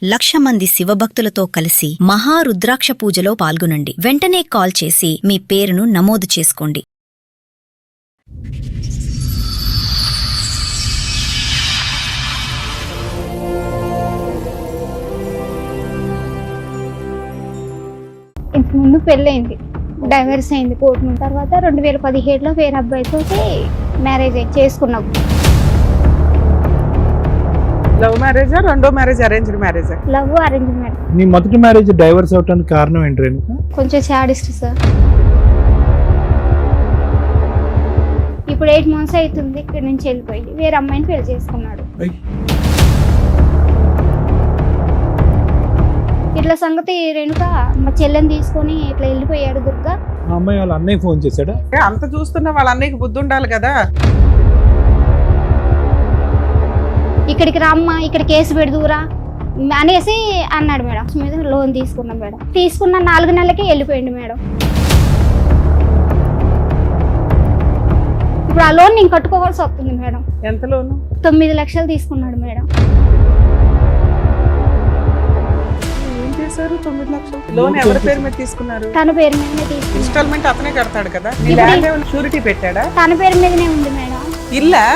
1,00,000 మంది శివభక్తులతో కలిసి మహారుద్రాక్ష పూజలో పాల్గొనండి. వెంటనే కాల్ చేసి మీ పేరును నమోదు చేసుకోండి. ఇంతకుముందు పెళ్ళయింది, డైవర్స్ అయింది కోర్టు నుంచి. తర్వాత 2017లో వేరే అబ్బాయితో మ్యారేజ్ చేసుకున్నాం. లవ్ మ్యారేజా రెండో మ్యారేజ్ అరేంజ్డ్ మ్యారేజా? Love arrange marriage. నీ మొదటి మ్యారేజ్ డైవర్స్ అవడానికి కారణం ఏంటి రేణుక? కొంచెం సాడిస్ట్ సార్. ఇప్పుడు 8 months అవుతుంది ఇక్కడ నుంచి వెళ్ళిపోయి వేరే అమ్మాయిని పెళ్లి చేసుకున్నాడు. ఇట్లా సంగతి రేణుక మా చెల్లెని తీసుకొని ఇట్లా వెళ్ళిపోయాడు దుర్గా. ఆ అమ్మాయి వాళ్ళ అన్నయ్య ఫోన్ చేశాడా? అంత చూస్తున్నా వాళ్ళ అన్నయ్యకి బుద్ధి ఉండాలి కదా. ఇక్కడికి రామ్మా, ఇక్కడ కేసు పెడుదురా అనేసి అన్నాడు మేడం. మీద లోన్ తీసుకున్నాం మేడం. తీసుకున్న 4 నెలలకే వెళ్ళిపోయింది మేడం. ఇప్పుడు ఆ లోన్ నేను కట్టుకోవాల్సి వస్తుంది మేడం. ఎంత లోను? 9 లక్షలు తీసుకున్నాడు మేడం. ఏం చేశారు? 9 లక్షలు లోన్ ఎవరి పేరు మీద తీసుకున్నారు? తన పేరు మీదనే తీసుకున్నాడు. ఇన్స్టాల్మెంట్ అతనే కడతాడు కదా. నీ ఇప్పుడు ల్యాండ్ ఏమైనా షూరిటీ పెట్టాడా? తన పేరు మీదనే ఉంది మేడం. ఇల్లా?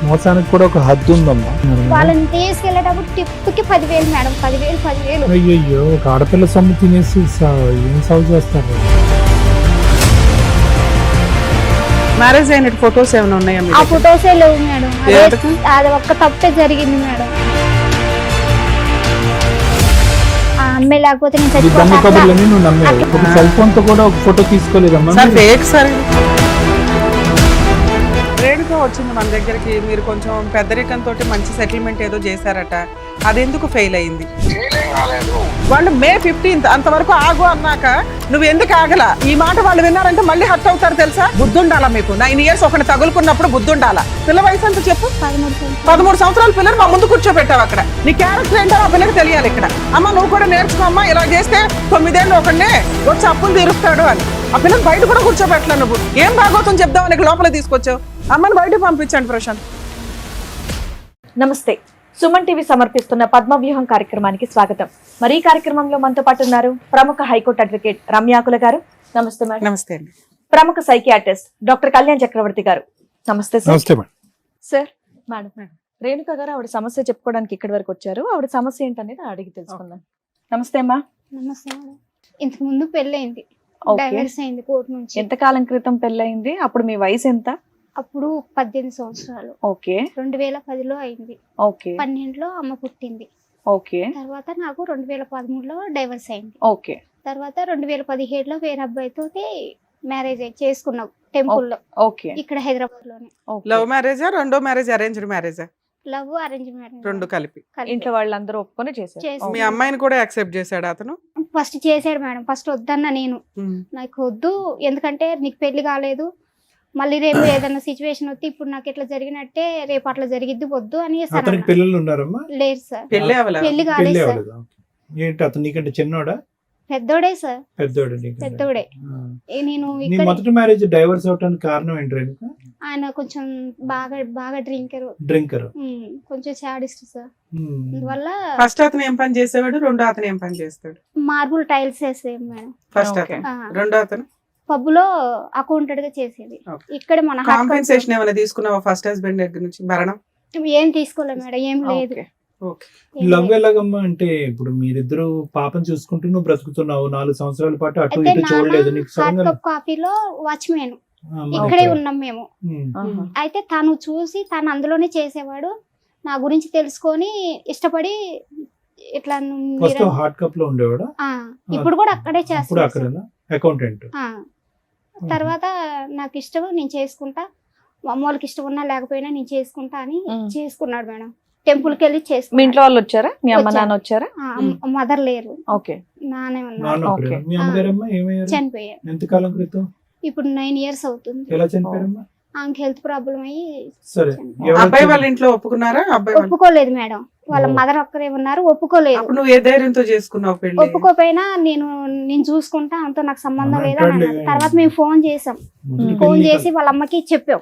మోసానికి కూడా ఒక హద్దు ఉందమ్మా. వాళ్ళని తీసుకెళ్లేటప్పుడు టిప్కి 10,000 మేడం. 10,000 అయ్యో, ఒక ఆడపిల్ల సొమ్ము తినేసి ఏం సాగు చేస్తారు? మ్యారేజ్ అయినట్టు ఫొటోస్ ఏమైనా ఉన్నాయా? ఆ ఫొటోసే లేవు మేడం. అది ఒక్క తప్పే జరిగింది మేడం. ఆ అమ్మాయి లేకపోతే నేను దమ్ము కబుర్లని నువ్వు నమ్మేవు. ఒక సెల్ ఫోన్ తో కూడా ఒక ఫోటో తీసుకోలేదమ్మా. రేణుక వచ్చింది మన దగ్గరికి. మీరు కొంచెం పెద్దరికంతో మంచి సెటిల్మెంట్ ఏదో చేశారట, అదెందుకు ఫెయిల్ అయింది? వాళ్ళు May 15th అంతవరకు ఆగు అన్నాక నువ్వు ఎందుకు ఆగలా? ఈ మాట వాళ్ళు విన్నారంటే మళ్ళీ హర్ట్ అవుతారు తెలుసా? బుద్ధుండాలా మీకు? 9 years ఒకటి తగులుకున్నప్పుడు బుద్ధుండాలా? పిల్ల వయసు ఎంత చెప్పు? 13 సంవత్సరాల పిల్లలు మా ముందు కూర్చోబెట్టావు. అక్కడ నీ క్యారెక్టర్ ఏంటో ఆ పిల్లకి తెలియాలి. ఇక్కడ అమ్మ నువ్వు కూడా నేర్చుకో అమ్మా, ఇలా చేస్తే 9 ఏళ్ళు ఒకనే వచ్చి అప్పులు తీరుస్తాడు అని. ఆ పిల్లలు బయట కూడా కూర్చోబెట్టలే. నువ్వు ఏం భాగవతం చెప్దామని లోపల తీసుకొచ్చావు. అమ్మని బయటకు పంపించండి ప్రశాంత్. నమస్తే, సుమన్ టీవీ సమర్పిస్తున్న పద్మవ్యూహం కార్యక్రమానికి స్వాగతం. మరి ఈ కార్యక్రమంలో మనతో పాటు ఉన్నారు ప్రముఖ హైకోర్టు అడ్వకేట్ రమ్యాకుల గారు. నమస్తే మేడం. నమస్తే అండి. ప్రముఖ సైకియాట్రిస్ట్ డాక్టర్ కళ్యాణ్ చక్రవర్తి గారు. నమస్తే సార్. నమస్తే మేడం. సార్, మేడం రేణుక గారు ఆవిడ సమస్య చెప్పుకోవడానికి ఇక్కడి వరకు వచ్చారు. ఆవిడ సమస్య ఏంటనేది అడిగి తెలుసుకుందాం. నమస్తే అమ్మా. నమస్తే మేడం. ఇంతకు ముందు పెళ్ళయింది, డైవర్స్ అయింది కోర్టు నుంచి. ఎంత కాలం క్రితం పెళ్ళయింది? అప్పుడు మీ వయసు ఎంత? అప్పుడు 18 సంవత్సరాలు. ఓకే. 2010లో అయింది. ఓకే. 12లో అమ్మ పుట్టింది. ఓకే. తర్వాత నాకు 2013లో డైవర్స్ అయింది. ఓకే. తర్వాత 2017లో వేరే అబ్బాయితో మ్యారేజ్ చేసుకున్నాం టెంపుల్ లో. ఓకే. ఇక్కడ హైదరాబాద్ లోనే. లవ్ మ్యారేజా రెండో మ్యారేజ్ అరేంజ్డ్ మ్యారేజా? Love arrange marriage. రెండు కలిపి. ఇంట్లో వాళ్ళందరూ ఒప్పుకొని చేశారు. మీ అమ్మాయిని కూడా యాక్సెప్ట్ చేశాడు అతను? ఫస్ట్ చేశాడు మేడం. ఫస్ట్ వద్దన్నా నేను, నాకు వద్దు, ఎందుకంటే నీకు పెళ్లి కాలేదు, మళ్ళీ రేపు ఏదైనా సిచ్యువేషన్ వస్తే ఇప్పుడు నాకు ఇట్లా జరిగినట్టే రేపు అట్లా జరిగిద్ది, వద్దు అని. అతనికి పిల్లలు ఉన్నారమ్మా? లేదు సార్, పెళ్లి కాలేదు సార్. ఏంటి అతను నీకంటే చిన్నోడా? పెద్దోడే సార్. పెద్దోడే. నేను మొదటి మ్యారేజ్ డైవర్స్ అవడానికి కారణం ఏంటి రేణుక? ఆయన కొంచెం బాగా డ్రింకర్, కొంచెం సాడిస్ట్ సార్. అందువల్ల ఫస్ట్ అతను ఏం పని చేసేవాడు, రెండో అతను ఏం పని చేస్తాడు? మార్బుల్ టైల్స్ వేసేది మేడం. ఫస్ట్ అతను. రెండో అతను పబ్ లో అకౌంటెంట్ గా చేసేది. ఇక్కడ మన కాంపెన్సేషన్ ఏమైనా తీసుకున్నావా ఫస్ట్ హస్బెండ్ దగ్గర నుంచి? భరణం ఏం తీసుకోలేదు మేడం, ఏం లేదు. లవ్ ఎలాగమ్మా అంటే ఇప్పుడు మీరిద్దరు పాపం చూసుకుంటూ నువ్వు బ్రతుకుతున్నావు 4 సంవత్సరాల పాటు, అటు ఇటు చూడలేదు. హాట్ కప్ కాఫీలో వాచ్మెన్ ఇక్కడే ఉన్నాం మేము. అయితే తను చూసి తను అందులోనే చేసేవాడు. నా గురించి తెలుసుకొని ఇష్టపడి ఇట్లా. హాట్ కప్ లో ఉండేవాడు. ఇప్పుడు కూడా అక్కడే చేస్తాడు, అకౌంటెంట్. తర్వాత నాకు ఇష్టం, నేను చేసుకుంటా, అమ్మ వాళ్ళకి ఇష్టం ఉన్నా లేకపోయినా నేను చేసుకుంటా అని చేసుకున్నాడు మేడం. టెంపుల్ కి వెళ్ళి చేసుకున్నాడు. మీ ఇంట్లో వాళ్ళు వచ్చారా? మీ అమ్మ నాన్న వచ్చారా? మదర్ లేరు. ఓకే. నానే ఉన్నారు, చనిపోయారు. ఎంతకాలం క్రితం? ఇప్పుడు 9 years అవుతుంది. ఎలా చనిపోయారమ్మా? ఆమెకి హెల్త్ ప్రాబ్లం అయ్యి. అబ్బాయి వాళ్ళ ఇంట్లో ఒప్పుకున్నారా? ఒప్పుకోలేదు మేడం. వాళ్ళ మదర్ ఒక్కరే ఉన్నారు, ఒప్పుకోలేదు. నువ్వు ఏ ధైర్యంతో చేసుకున్నావు పెళ్లి? ఒప్పుకోపోయినా నేను చూసుకుంటా, అంతా నాకు సంబంధం లేదా. తర్వాత మేము ఫోన్ చేసాం, ఫోన్ చేసి వాళ్ళ అమ్మకి చెప్పాం.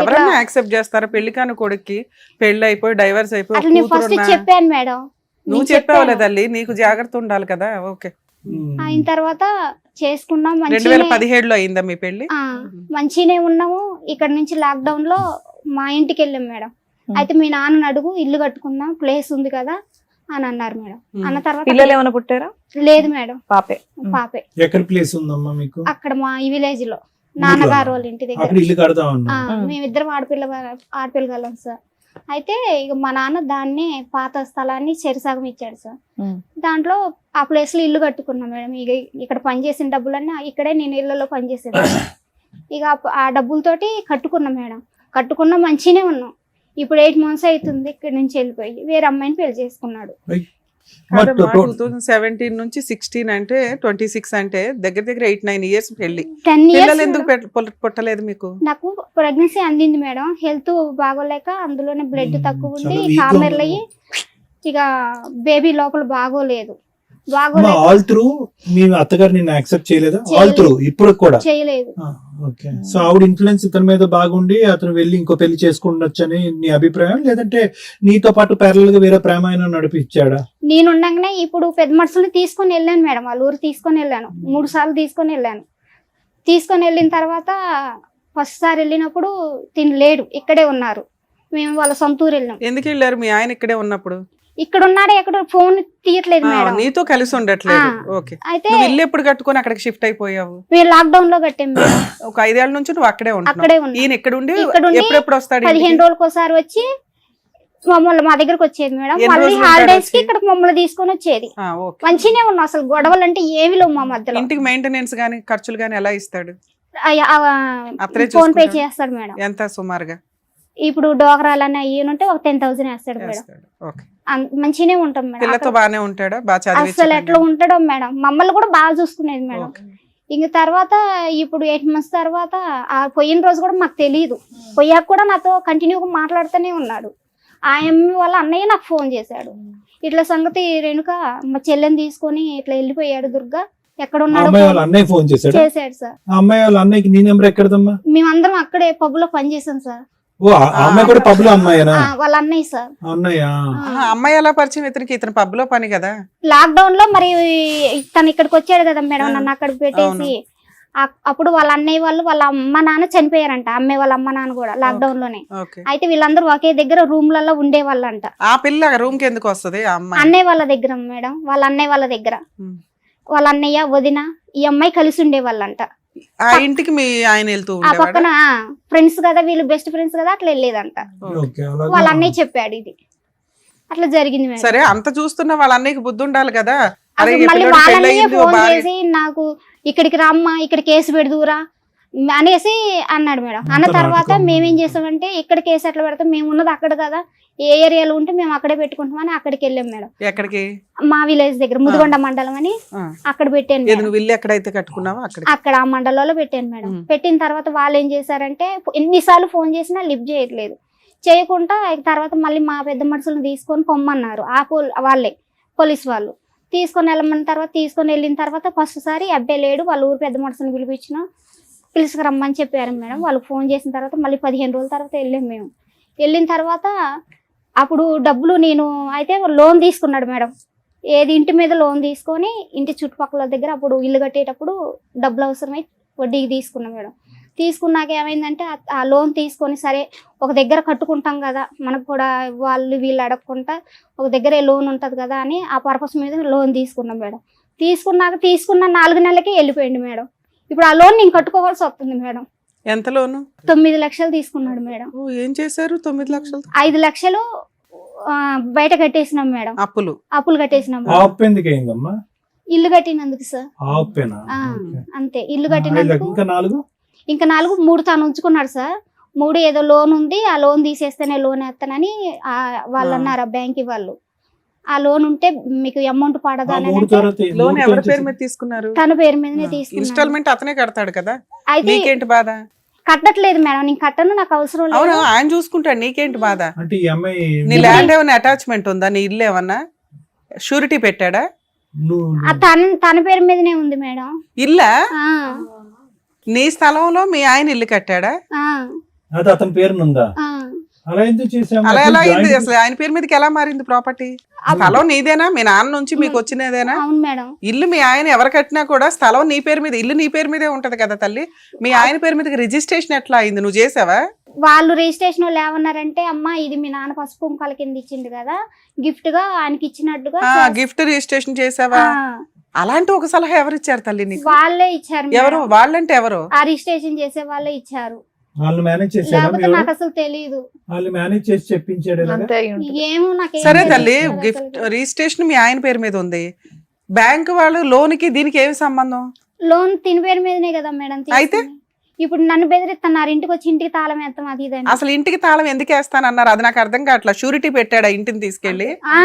ఎవరైనా యాక్సెప్ట్ చేస్తారా? పెళ్లి కాని కొడుక్కి పెళ్లి అయిపోయి డైవర్స్ అయిపోయి అట్లా నేను ఫస్ట్ చెప్పాను మేడం. నువ్వు చెప్పావులే తల్లి, నీకు జాగ్రత్త ఉండాలి కదా. ఓకే. అయిన తర్వాత చేసుకున్నాం, మంచిగా 2017లో అయిందా మీ పెళ్లి? మంచిగానే ఉన్నాము. ఇక్కడ నుంచి లాక్డౌన్ లో మా ఇంటికి వెళ్ళాం మేడం. అయితే మీ నాన్న అడుగు, ఇల్లు కట్టుకుందాం, ప్లేస్ ఉంది కదా అని అన్నారు మేడం. అన్న తర్వాత పిల్లలు ఏమైనా పుట్టారా? లేదు మేడం, పాపే. పాపే. ఎక్కడ ప్లేస్ ఉందమ్మా మీకు? అక్కడ మా ఈ విలేజ్ లో నాన్నగారు వాళ్ళ ఇంటి దగ్గర. అక్కడ ఇల్లు కడతా ఉన్నా. మేమిద్దరం ఆడపిల్లగలం సార్. అయితే ఇక మా నాన్న దాన్ని పాత స్థలాన్ని చెరిసగం ఇచ్చాడు సార్. దాంట్లో ఆ ప్లేస్ లో ఇల్లు కట్టుకున్నాం మేడం. ఇక ఇక్కడ పనిచేసిన డబ్బులన్నీ ఇక్కడే నేను ఇళ్లలో పనిచేసేది. ఇక ఆ డబ్బులతోటి కట్టుకున్నాం మేడం. కట్టుకున్నాం, మంచిగానే ఉన్నాం. ఇప్పుడు 8 months అవుతుంది ఇక్కడ నుంచి వెళ్ళిపోయి వేరే అమ్మాయిని పెళ్లి చేసుకున్నాడు. 2017 నుంచి 16 అంటే 26 అంటే దగ్గర దగ్గర 8-9 years పెళ్లి. 10 years పిల్లలు ఎందుకు పుట్టలేదు మీకు? నాకు ప్రెగ్నెన్సీ అందింది మేడం. హెల్త్ బాగోలేక అందులోనే బ్లడ్ తక్కువ ఉండి కామెర్లు అయ్యి ఇక బేబీ లోపల బాగోలేదు. ఆల్ త్రూ మీ అత్తగారు నిన్ను యాక్సెప్ట్ చేయలేదా? ఆల్ త్రూ ఇప్పుడు కూడా చేయలేదు. ఓకే. సో ఆవిడ ఇన్ఫ్లుయెన్స్ ఇతని మీద బాగుండి అతను వెళ్ళి ఇంకో పెళ్లి చేసుకుండొచ్చని నీ అభిప్రాయం, లేదంటే నీతో పాటు ప్యారల్ గా వేరే ప్రేమ అయినా నడిపించాడా? నేను ఉండగానే ఇప్పుడు పెద్ద మనుషుల్ని తీసుకొని వెళ్ళాను మేడం. వాళ్ళ ఊరు తీసుకొని వెళ్ళాను, 3 సార్లు తీసుకొని వెళ్ళాను. తీసుకొని వెళ్ళిన తర్వాత ఫస్ట్ సారి వెళ్ళినప్పుడు తిని లేడు, ఇక్కడే ఉన్నారు. మేము వాళ్ళ సొంత ఊరు వెళ్ళాం. ఎందుకు వెళ్ళారు? మీ ఆయన ఇక్కడే ఉన్నప్పుడు ఇక్కడ ఉన్నాడే, ఎక్కడ ఫోన్ తీయట్లేదు మేడం. నీతో కలిసి ఉండట్లేదు. ఓకే. అయితే ఇల్లు ఎప్పుడు కట్టుకొని అక్కడికి షిఫ్ట్ అయిపోయావు? మీరు లాక్డౌన్ లో కట్టాం మేడం. ఒక 5 ఏళ్ల నుంచి నువ్వు అక్కడే అక్కడే ఉన్నావు. ఈయన ఇక్కడ ఉండి ఇక్కడ ఎప్పుడెప్పుడు వస్తాడు? 15 రోజులకు ఒకసారి వచ్చి మమ్మల్ని మా దగ్గరకు వచ్చేది మేడం. ఎన్ని మళ్ళీ రోజులు హాలిడేస్ కి ఉంటాడు ఇక్కడ మమ్మల్ని తీసుకొని వచ్చేది. ఓకే. మంచిగానే ఉన్నాం, అసలు గొడవలు అంటే ఏమి లేవు మా మధ్యలో. ఇంటికి మెయింటెనెన్స్ గానీ ఖర్చులు గానీ ఎలా ఇస్తాడు? అత్తరే ఫోన్ పే చూసుకుంటాడా? చేస్తాడు మేడం. ఎంత సుమారుగా? ఇప్పుడు డోకరాలన్నీ అయ్యి ఉంటే ఒక 10,000 వేస్తాడు మేడం. వేస్తాడు. ఓకే. మంచిగానే ఉంటాం మేడం. పిల్లతో బానే ఉంటాడా? బాగా అసలు ఎట్లా ఉంటాడో మేడం. మమ్మల్ని కూడా బాగా చూసుకునేది మేడం. ఇంక తర్వాత ఇప్పుడు 8 months తర్వాత ఆ పోయిన రోజు కూడా మాకు తెలియదు. పోయాక కూడా నాతో కంటిన్యూగా మాట్లాడుతూనే ఉన్నాడు. ఆ అమ్మాయి వాళ్ళ అన్నయ్య నాకు ఫోన్ చేశాడు, ఇట్లా సంగతి రేణుక మా చెల్లెని తీసుకొని ఇట్లా వెళ్ళిపోయాడు దుర్గా, ఎక్కడ ఉన్నాడు అన్నయ్య ఫోన్ చేశాడు సార్. అమ్మాయి వాళ్ళ అన్నయ్యకి నీ నెంబర్ ఎక్కడదమ్మా? మేమందరం అక్కడే పబ్ లో పనిచేసాం సార్. ఓ అమ్మాయి కూడా పబ్ లో అమ్మాయినా? వాళ్ళ అన్నయ్య సార్. అన్నయ్య. అమ్మాయి ఎలా పరిచయం? ఇతను పబ్ లో పని కదా. లాక్డౌన్ లో మరి తను ఇక్కడికి వచ్చాడు కదా మేడం, నన్ను అక్కడికి పెట్టేసి. అప్పుడు వాళ్ళ అన్నయ్య వాళ్ళ అమ్మ నాన్న చనిపోయారంట. అమ్మాయి వాళ్ళ అమ్మ నాన్న కూడా లాక్డౌన్ లోనే. అయితే వీళ్ళందరూ ఒకే దగ్గర రూమ్లలో ఉండేవాళ్ళంట. ఆ పిల్ల రూమ్ కి ఎందుకు వస్తుంది? అన్నయ్య వాళ్ళ దగ్గర మేడం. వాళ్ళ అన్నయ్య వాళ్ళ దగ్గర వాళ్ళ అన్నయ్య వదిన ఈ అమ్మాయి కలిసి ఉండేవాళ్ళంట. ఆ ఇంటికి మీ ఆయన వెళ్తూ ఆ పక్కన ఫ్రెండ్స్ కదా వీళ్ళు, బెస్ట్ ఫ్రెండ్స్ కదా, అట్లా వెళ్ళేదంట. వాళ్ళ అన్నయ్య చెప్పాడు ఇది అట్లా జరిగింది మేడం. సరే, అంత చూస్తున్నా వాళ్ళ అన్నయ్యకి బుద్ధి ఉండాలి కదా. మళ్ళీ వాళ్ళ అన్నయ్య ఫోన్ చేసి నాకు ఇక్కడికి రమ్మా, ఇక్కడ కేసు పెడదురా అనేసి అన్నాడు మేడం. అన్న తర్వాత మేమేం చేస్తామంటే ఇక్కడ కేసు ఎట్లా పెడతాం, మేము ఉన్నది అక్కడ కదా, ఏ ఏరియాలో ఉంటే మేము అక్కడే పెట్టుకుంటామని అక్కడికి వెళ్ళాం మేడం. ఎక్కడికి? మా విలేజ్ దగ్గర ముదిగొండ మండలం అని అక్కడ పెట్టాను. ఎక్కడైతే కట్టుకున్నావా అక్కడ ఆ మండలంలో పెట్టాను మేడం. పెట్టిన తర్వాత వాళ్ళు ఏం చేశారంటే ఎన్నిసార్లు ఫోన్ చేసినా లిఫ్ట్ చేయట్లేదు. చేయకుండా తర్వాత మళ్ళీ మా పెద్ద మనుషులను తీసుకొని పొమ్మన్నారు. వాళ్ళే పోలీస్ వాళ్ళు తీసుకొని వెళ్ళమన్న తర్వాత తీసుకొని వెళ్ళిన తర్వాత ఫస్ట్ సారి అబ్బాయి లేడు, వాళ్ళ ఊరు పెద్ద మనుషులను పిలుచుకురమ్మని చెప్పారు మేడం. వాళ్ళకి ఫోన్ చేసిన తర్వాత మళ్ళీ 15 రోజుల తర్వాత వెళ్ళాం మేము. వెళ్ళిన తర్వాత అప్పుడు డబ్బులు నేను అయితే లోన్ తీసుకున్నాడు మేడం. ఏది ఇంటి మీద లోన్ తీసుకొని ఇంటి చుట్టుపక్కల దగ్గర అప్పుడు ఇల్లు కట్టేటప్పుడు డబ్బులు అవసరమై వడ్డీకి తీసుకున్నాం మేడం. తీసుకున్నాక ఏమైందంటే ఆ లోన్ తీసుకొని సరే ఒక దగ్గర కట్టుకుంటాం కదా, మనకు కూడా వాళ్ళు వీళ్ళు అడగకుండా ఒక దగ్గర లోన్ ఉంటుంది కదా అని ఆ పర్పస్ మీద లోన్ తీసుకున్నాం మేడం. తీసుకున్న 4 నెలలకి వెళ్ళిపోయింది మేడం. ఇప్పుడు ఆ లోన్ నేను కట్టుకోవాల్సి వస్తుంది మేడం. ఎంత లోను? 9 లక్షలు తీసుకున్నాడు మేడం. ఏం చేశారు 9 లక్షలు? 5 లక్షలు బయట కట్టేసినాం మేడం. అప్పులు కట్టేసినాం. ఇల్లు కట్టినందుకు సార్. అంతే, ఇల్లు కట్టినందుకు. ఇంకా 3 తాను ఉంచుకున్నాడు సార్. 3 ఏదో లోన్ ఉంది, ఆ లోన్ తీసేస్తేనే లోన్ వేస్తానని వాళ్ళు అన్నారు బ్యాంక్ వాళ్ళు. ఆ లోన్ ఉంటే మీకు అమౌంట్ పడదా అని. లోన్ ఎవరి పేరు మీద తీసుకున్నారు? తన పేరు మీదనే తీసుకున్నారు. ఇన్స్టాల్మెంట్ అతనే కడతాడు కదా, అయితే నీకేంటి బాధ? కట్టట్లేదు మేడం, నేను కట్టను, నాకు అవసరం లేదు. అవును, ఆయన చూసుకుంటాడు, నీకేంటి బాధ? నీ ల్యాండ్ ఏమైనా అటాచ్మెంట్ ఉందా? నీ ఇల్లు ఏమన్నా షూరిటీ పెట్టాడా? తన పేరు మీదనే ఉంది మేడం. ఇల్లా? నీ స్థలంలో మీ ఆయన ఇల్లు కట్టాడా? అది అతని పేరునుందా? ఆ, అలా ఎందుకు చేసాము? అలా ఎలా అయింది జాయింట్ అసలు? ఆయన పేరు మీదకి ఎలా మారింది ప్రాపర్టీ? స్థలం నీదేనా? మీ నాన్న నుంచి మీకు వచ్చినదేనా? అవును మేడం. ఇల్లు మీ ఆయన ఎవరు కట్టినా కూడా స్థలం నీ పేరు మీద, ఇల్లు నీ పేరు మీదే ఉంటది కదా తల్లి. మీ ఆయన పేరు మీదకి రిజిస్ట్రేషన్ ఎట్లా అయింది? నువ్వు చేసావా? వాళ్ళు రిజిస్ట్రేషన్ వాళ్ళు ఏమన్నారంటే, అమ్మ ఇది మీ నాన్న పసుపు కుంకాల కింద ఇచ్చిండు కదా, గిఫ్ట్ గా ఆయనకి ఇచ్చినట్టుగా గిఫ్ట్ రిజిస్ట్రేషన్ చేసావా? అలాంటి ఒక సలహా ఎవరు ఇచ్చారు తల్లి నీకు? వాళ్ళే ఇచ్చారు ఎవరు? మేడం. వాళ్ళంటే ఎవరు? ఆ రిజిస్ట్రేషన్ చేసే వాళ్ళే ఇచ్చారు, వాళ్ళు మేనేజ్ చేసారా? లేకపోతే నాకు అసలు తెలియదు. వాళ్ళు మేనేజ్ చేసి చెప్పించాడు ఇలాగా? అంతే అయి ఉంటుంది. ఏమో నాకు సరే తల్లి, గిఫ్ట్ రిజిస్ట్రేషన్ మీ ఆయన పేరు మీద ఉంది. బ్యాంక్ వాళ్ళు లోన్ కి దీనికి ఏమి సంబంధం? లోన్ తిని పేరు మీదనే కదా మేడం అయితే? తీసుకుంది. ఇప్పుడు నన్ను బెదిరిస్తున్నారు, ఇంటికి వచ్చి ఇంటికి తాళం వేస్తాం అది ఇదని. అసలు ఇంటికి తాళం ఎందుకు వేస్తానన్నారు? అది నాకు అర్థం కావట్లా. షూరిటీ పెట్టాడా ఇంటిని తీసుకెళ్లి? ఆ,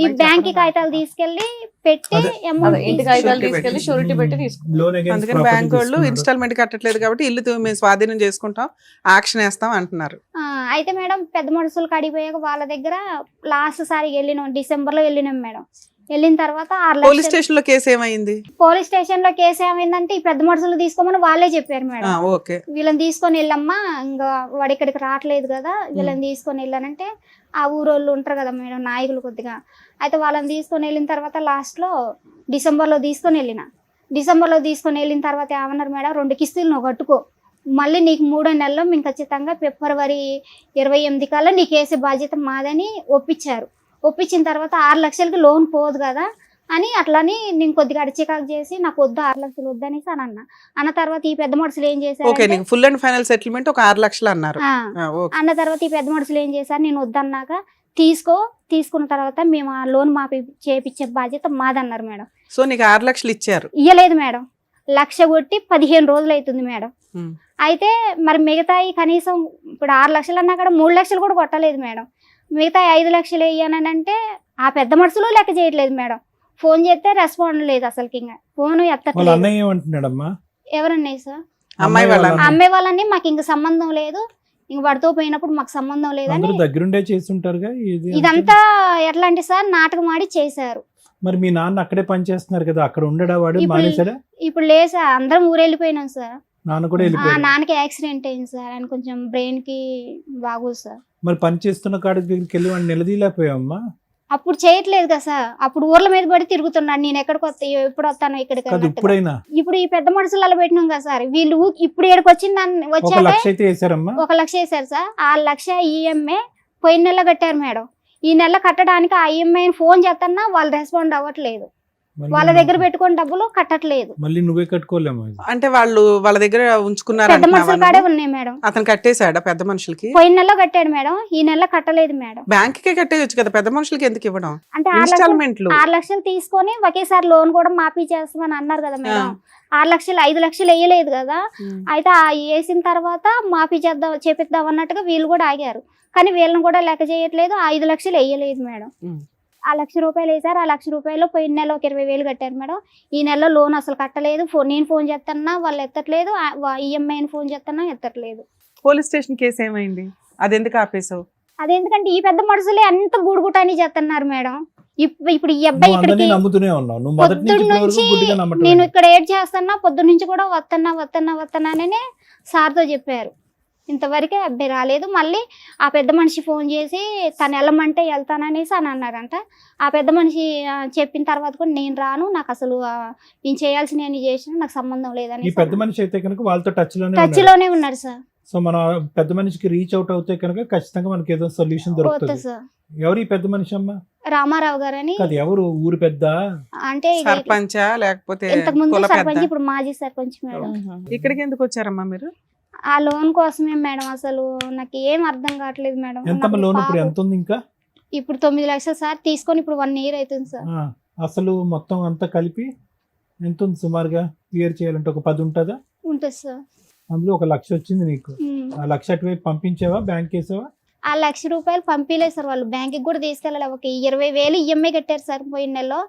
ఈ బ్యాంక్ కాగితాలు తీసుకెళ్లి పెట్టి అదే amount ఇంటి తీసుకు- కాగితాలు తీసుకెళ్ళి తీసుకెళ్లి షూరిటీ పెట్టి తీసుకుంటాం. లోన్ against అందుకని property బ్యాంక్ వాళ్ళు తీసుకున్నాడు. ఇన్స్టాల్మెంట్ కట్టట్లేదు కాబట్టి ఇల్లు మేము స్వాధీనం చేసుకుంటాం, యాక్షన్ వేస్తాం అంటున్నారు. ఆ, అయితే మేడం పెద్ద మనుషులు కడిగిపోయాక వాళ్ళ దగ్గర లాస్ట్ సారి వెళ్ళినాం, డిసెంబర్ లో వెళ్ళినాం మేడం. వెళ్ళిన తర్వాత 6 పోలీస్ లక్షలు స్టేషన్ లో కేసు ఏమైంది? పోలీస్ స్టేషన్ లో కేసు ఏమైందంటే, ఈ పెద్ద మనుషులు తీసుకోమని వాళ్ళే చెప్పారు మేడం. ఓకే. వీళ్ళని తీసుకొని వెళ్ళమ్మా, ఇంకా వాడు ఇక్కడికి రావట్లేదు కదా, వీళ్ళని తీసుకొని వెళ్ళానంటే ఆ ఊరోళ్ళు ఉంటారు కదా మేడం, నాయకులు కొద్దిగా. అయితే వాళ్ళని తీసుకొని వెళ్ళిన తర్వాత లాస్ట్ లో డిసెంబర్ లో తీసుకొని వెళ్ళిన తర్వాత ఏమన్నారు మేడం, 2 కిస్తీలు నువ్వు కట్టుకో, మళ్ళీ నీకు 3వ నెలలో మేము ఖచ్చితంగా ఫిబ్రవరి 28 కల్లా నీకు వేసే బాధ్యత మాదని ఒప్పించిన తర్వాత 6 లక్షలకి లోన్ పోదు కదా అని అట్లని నేను కొద్దిగా అడిచికాకు చేసి, నాకు వద్దు 6 లక్షలు వద్దనేసి అని అన్న తర్వాత ఈ పెద్ద మనుషులు ఏం ఓకే, చేశారు నీకు ఫుల్ అండ్ ఫైనల్ సెటిల్మెంట్ ఒక 6 లక్షలు అన్నారు. ఓకే. అన్న తర్వాత ఈ పెద్ద మనుషులు ఏం చేశారు, నేను వద్దన్నాక తీసుకున్న తర్వాత మేము ఆ లోన్ మాపి చేపించే బాధ్యత మాదన్నారు మేడం. సో నీకు 6 లక్షలు ఇచ్చారు? ఇయ్యలేదు మేడం, 1,00,000 కొట్టి 15 రోజులు అవుతుంది మేడం. ఉమ్. అయితే మరి మిగతాయి కనీసం ఇప్పుడు 6 లక్షలు అన్నా కూడా 3 లక్షలు కూడా కొట్టలేదు మేడం. మిగతా 5 లక్షలు వేయనంటే అంటే ఆ పెద్ద మనుషులు లెక్క చేయట్లేదు మేడం. ఫోన్ చేస్తే రెస్పాండ్ లేదు, అసలుకి ఇంకా ఫోన్ వాళ్ళ ఎత్తట్లేదు. అన్నయ్య ఏమంటున్నాడమ్మా? ఎవరన్నాయి సార్? అమ్మాయి వాళ్ళ ఆ అమ్మాయి వాళ్ళని మాకు ఇంక సంబంధం లేదు, ఇంక వాడితో పోయినప్పుడు మాకు సంబంధం లేదని. అందరూ దగ్గరుండే చేస్తుంటారుగా ఇది. ఇదంతా ఎట్లా అంటే సార్, నాటకం ఆడి చేశారు. మరి మీ నాన్న అక్కడే పని చేస్తున్నారు కదా, అక్కడ ఉండడా వాడు? ఇప్పుడు- మానేసాడా? ఇప్పుడు లేదు సార్, అందరం ఊరెళ్ళిపోయినాం సార్. నాన్న కూడా ఆ వెళ్ళిపోయాడు. నాన్నకి యాక్సిడెంట్ అయింది సార్, ఆయన కొంచెం బ్రెయిన్ కి బాగోదు సార్. మరి పని చేస్తున్న కాడ దగ్గరికి వెళ్ళి వాడిని నిలదీలేకపోయావమ్మా? అప్పుడు చేయట్లేదు కదా సార్, అప్పుడు ఊర్ల మీద పడి తిరుగుతున్నాడు, నేను ఎక్కడికి వస్తా ఎప్పుడు వస్తాను ఇక్కడికి కాదు అన్నట్టుగా. ఇప్పుడైనా ఇప్పుడు ఈ పెద్ద మనుషులు అలా పెట్టినాం కదా సార్, వీళ్ళు ఇప్పుడు ఇక్కడికి వచ్చింది 1 వచ్చాక లక్ష అయితే వేసారమ్మా. 1 లక్ష వేశారు సార్. 6 లక్ష ఈఎంఐ పోయిన నెల కట్టారు మేడం. ఈ నెల కట్టడానికి ఆ ఈఎంఐని ఫోన్ చేస్తున్నా వాళ్ళు రెస్పాండ్ అవ్వట్లేదు, మళ్ళీ వాళ్ళ దగ్గర పెట్టుకుని డబ్బులు కట్టట్లేదు. మళ్ళీ నువ్వే కట్టుకోలేము. అంటే వాళ్ళు వాళ్ళ దగ్గర ఉంచుకున్నారు పెద్ద మనుషుల అంటున్నావా కాడే నువ్వు? ఉన్నాయి మేడం. అతను కట్టేశాడా పెద్ద మనుషులకి? పోయిన నెలలో కట్టాడు మేడం, ఈ నెల కట్టలేదు మేడం. బ్యాంక్ కే కట్టేయచ్చు కదా, పెద్ద మనుషులకి ఎందుకు ఇవ్వడం? అంటే 6 లక్షలు ఇన్స్టాల్మెంట్లు 6 లక్షలు తీసుకొని ఒకేసారి లోన్ కూడా మాఫీ చేస్తామని అన్నారు కదా మేడం. 6 లక్షలు 5 లక్షలు వేయలేదు కదా. అయితే ఆ వేసిన తర్వాత మాఫీ చేపిద్దాం అన్నట్టుగా వీళ్ళు కూడా ఆగారు, కానీ వీళ్ళని కూడా లెక్క చేయట్లేదు. 5 లక్షలు వేయలేదు మేడం. ఆ 1,00,000 రూపాయలు వేసారు. ఆ 1,00,000 రూపాయలు పోయిన నెల ఒక 20,000 కట్టారు మేడం. ఈ నెలలో లోన్ అసలు కట్టలేదు. నేను ఫోన్ చేస్తున్నా వాళ్ళు ఎత్తట్లేదు, ఈఎంఐని ఫోన్ చేస్తున్నా ఎత్తట్లేదు. పోలీస్ స్టేషన్ కేసు ఏమైంది? అది ఎందుకు ఆపేసావు? అదేందుకంటే ఈ పెద్ద మనుషులే అంత గూడుగుటాని చేస్తున్నారు మేడం. ఇప్పుడు ఈ అబ్బాయి నువ్వు అందరినీ ఇక్కడికి నమ్ముతూనే ఉన్నావు. నువ్వు మొదటి నుంచి పొద్దున్న ఇప్పటి వరకు నుంచి గుడ్డిగా నమ్మటం నేను లేదు. ఇక్కడ ఏడ్ చేస్తున్నా, పొద్దున్న నుంచి కూడా వస్తున్నాననే సార్తో చెప్పారు. ఇంతవరకే అబ్బాయి రాలేదు. మళ్ళీ ఆ పెద్ద మనిషి ఫోన్ చేసి తను వెళ్ళమంటే వెళ్తాననేసి అని అన్నారంట. ఆ పెద్ద మనిషి చెప్పిన తర్వాత కూడా నేను రాను, నాకు అసలు నేను చేయాల్సిన నేను చేసిన, నాకు సంబంధం ఈ లేదని పెద్ద మనిషి అయితే కనుక వాళ్ళతో టచ్ టచ్ లోనే లోనే ఉన్నాడు సార్. సో మనం పెద్ద మనిషికి రీచ్ అవుట్ అవుతే కనుక ఖచ్చితంగా మనకి ఏదో సొల్యూషన్ పోతా దొరుకుతుంది. సార్. ఎవరు ఈ పెద్ద మనిషి అమ్మా? రామారావు గారని, కాదు ఎవరు? ఊరు పెద్ద? అంటే సర్పంచా లేకపోతే ఇంతకు ముందు కుల సర్పంచ్, పెద్ద? ఇప్పుడు మాజీ సర్పంచ్ మేడం. ఇక్కడికి ఎందుకు వచ్చారమ్మా మీరు? ఆ లోన్ కోసమే మేడం. అసలు నాకు ఏం అర్థం కావట్లేదు మేడం. ఎంత లోన్ ఇప్పుడు ఎంత ఉంది ఇంకా? ఇప్పుడు 9 లక్షలు సార్ తీసుకొని ఇప్పుడు 1 ఇయర్ అవుతుంది సార్. అసలు మొత్తం అంతా కలిపి ఎంత ఉంది సుమారుగా? క్లియర్ చేయాలంటే ఒక 10 ఉంటుందా? ఉంటుంది సార్. అందులో 1 లక్ష వచ్చింది నీకు. ఆ 1 లక్ష అటువైపు పంపించావా? బ్యాంక్ వేసావా? ఆ 1,00,000 రూపాయలు పంపిలేదు సార్, వాళ్ళు బ్యాంక్ కూడా తీసుకెళ్ళాలి. ఒక 20,000 ఈఎంఐ కట్టారు సార్ పోయిన నెలలో.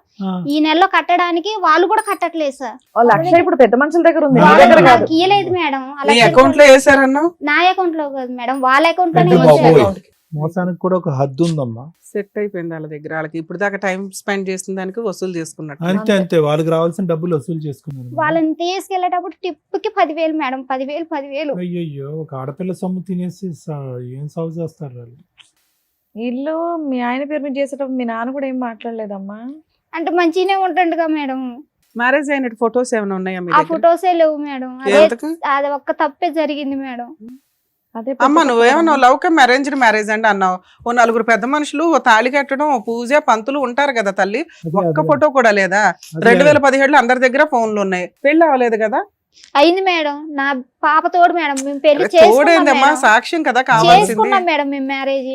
ఈ నెలలో కట్టడానికి వాళ్ళు కూడా కట్టట్లేదు సార్. 1 లక్ష ఇప్పుడు పెద్ద మనుషుల దగ్గర ఉంది, వాళ్ళ నా దగ్గర కాదు. నాకు ఇయ్యలేదు మేడం. ఆ నీ 1,00,000 అకౌంట్ లో వేసారన్నావు? నా అకౌంట్ లో కాదు మేడం, వాళ్ళ అకౌంట్ లోనే అంటే వేశారు. బాబోయ్. మోసానికి కూడా ఒక హద్దు ఉందమ్మా. సెట్ అయిపోయింది వాళ్ళ దగ్గర. వాళ్ళకి ఇప్పుడు దాకా టైం స్పెండ్ చేసిన దానికి వసూలు చేసుకున్నట్టు. అంతే అంతే, వాళ్ళకి రావాల్సిన డబ్బులు వసూలు చేసుకున్నారు. వాళ్ళని తీసుకెళ్లేటప్పుడు టిప్కి 10,000 మేడం. 10,000. అయ్యయ్యో, ఒక ఆడపిల్ల సొమ్ము తినేసి ఏం సాగు చేస్తారు వాళ్ళు. ఇల్లు మీ ఆయన పేరు మీద చేసేటప్పుడు మీ నాన్న కూడా ఏం మాట్లాడలేదమ్మా? అంటే మంచిగానే ఉంటుండగా మేడం. మ్యారేజ్ అయినట్టు ఫొటోస్ ఏమైనా ఉన్నాయా మీ ఆ దగ్గర? ఫొటోసే లేవు మేడం. ఎందుకు? అది ఒక్క తప్పే జరిగింది మేడం. అదే అమ్మ నువ్వేమన్నా లవ్ కమ్ అరేంజ్డ్ మ్యారేజ్ అండి అన్నావు. ఓ నలుగురు పెద్ద మనుషులు, ఓ తాళి కట్టడం, ఓ పూజ పంతులు ఉంటారు కదా తల్లి. ఒక్క ఫోటో కూడా లేదా? 2017లో అందరి దగ్గర ఫోన్లు ఉన్నాయి. పెళ్లి అవ్వలేదు కదా? అయింది మేడం. నా పాప తోడు మేడం. మేము పెళ్లి తోడేందమ్మా, సాక్ష్యం కదా కావాల్సింది. చేసుకున్నాం మేడం మేము మ్యారేజ్.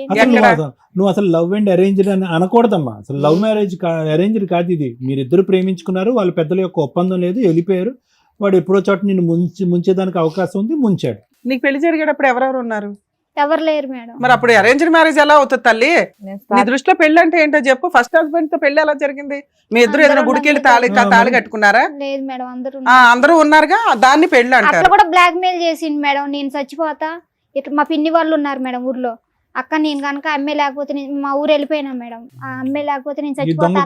నువ్వు అసలు లవ్ అండ్ అరేంజ్డ్ అని అనకూడదమ్మా. అసలు లవ్ మ్యారేజ్ అరేంజ్డ్ కాదు ఇది. మీరిద్దరు ప్రేమించుకున్నారు, వాళ్ళ పెద్దల యొక్క ఒప్పందం లేదు, వెళ్ళిపోయారు. వాడు ఎప్పుడో చోట నిన్ను ముంచేదానికి అవకాశం ఉంది, ముంచాడు. నీకు పెళ్లి జరిగేటప్పుడు ఎవరెవరు ఉన్నారు? ఎవరు లేరు మేడం. మరి అప్పుడు అరేంజ్డ్ మ్యారేజ్ ఎలా అవుతుంది తల్లి? నీ దృష్టిలో పెళ్లి అంటే ఏంటో చెప్పు. ఫస్ట్ హస్బెండ్ తో పెళ్లి ఎలా జరిగింది? మీ ఇద్దరు ఏదైనా గుడికి వెళ్ళి తాళి కట్టుకున్నారా? లేదు మేడం. అందరూ ఉన్నారుగా, దాన్ని పెళ్లి అంటారు. అట్లా కూడా బ్లాక్ మెయిల్ చేసింది మేడం. నేను చచ్చిపోతా ఇట్లా. మా పిన్ని వాళ్ళు ఉన్నారు మేడం ఊర్లో. అక్క నేను కనుక అమ్మే లేకపోతే మా ఊరు వెళ్ళిపోయినా మేడం. ఆ అమ్మే లేకపోతే నేను చచ్చిపోతా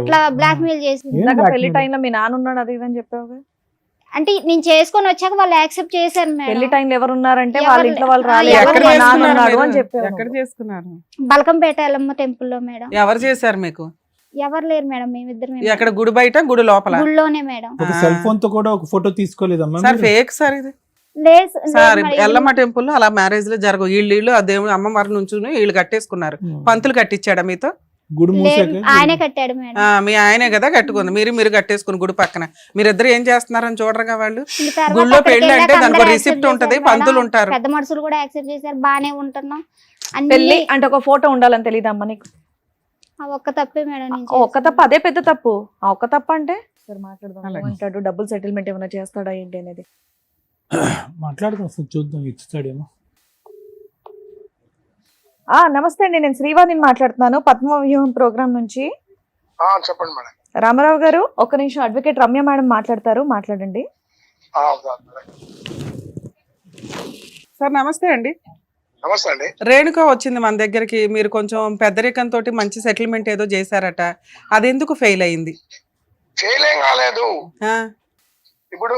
అట్లా బ్లాక్ మెయిల్ చేసింది. పెళ్లి టైంలో మీ నాన్న ఉన్నాడు అది ఇదని చెప్పావు. అంటే నేను చేసుకొని వచ్చాక వాళ్ళు యాక్సెప్ట్ చేశారు మేడం. పెళ్లి టైంలో ఎవరు ఉన్నారంటే వాళ్ళ ఇంట్లో వాళ్ళు రాలేదు అని చెప్పారు. ఎక్కడ చేసుకున్నారు? బల్కంపేట ఎల్లమ్మ టెంపుల్ లో మేడం. ఎవరు చేశారు మీకు? ఎవరు లేరు మేడం. మేమిద్దరం. ఎక్కడ? గుడి బయట, గుడి లోపల? గుడిలోనే మేడం. ఒక సెల్ ఫోన్ తో కూడా ఒక ఫోటో తీసుకోలేదమ్మా? సార్ ఫేక్ సార్ ఇది. సార్ ఎల్లమ్మ టెంపుల్ అలా మ్యారేజ్ లో జరగవు. వీళ్ళు ఆ దేవుడు అమ్మవారి నుంచి వీళ్ళు కట్టేసుకున్నారు. పంతులు కట్టించాడా మీతో? గుడి ఆయనే కట్టాడు మేడం. మీ ఆయనే కదా కట్టుకుంది. మీరు కట్టేసుకుని గుడి పక్కన. మీరిద్దరు ఏం చేస్తున్నారని చూడరుగా వాళ్ళు. గుడిలో పెళ్లి అంటే దానికి రిసిప్ట్ ఉంటది, పంతులు ఉంటారు. పెద్ద మనుషులు కూడా యాక్సెప్ట్ చేశారు. బానే ఉంటున్నాం. పెళ్లి అంటే ఒక ఫోటో ఉండాలని తెలియదమ్మా నీకు? ఒక్క తప్పే మేడం. ఒక్క తప్పు, అదే పెద్ద తప్పు. ఆ ఒక్క తప్పు అంటే సరే మాట్లాడదాం. అంటాడు డబ్బులు సెటిల్మెంట్ ఏమైనా చేస్తాడా ఏంటి అనేది మాట్లాడదాం. చూద్దాం, ఇస్తాడేమో. నమస్తే అండి, నేను శ్రీవాణిని మాట్లాడుతున్నాను పద్మవ్యూహం ప్రోగ్రామ్ నుంచి. చెప్పండి మేడం. రామారావు గారు ఒక్క నిమిషం, అడ్వకేట్ రమ్య మేడం మాట్లాడతారు, మాట్లాడండి. సార్ నమస్తే అండి. నమస్తే అండి. రేణుక వచ్చింది మన దగ్గరికి. మీరు కొంచెం పెద్దరికంతో మంచి సెటిల్మెంట్ ఏదో చేశారట, అది ఎందుకు ఫెయిల్ అయింది? ఫెయిల్ ఏం కాలేదు. ఇప్పుడు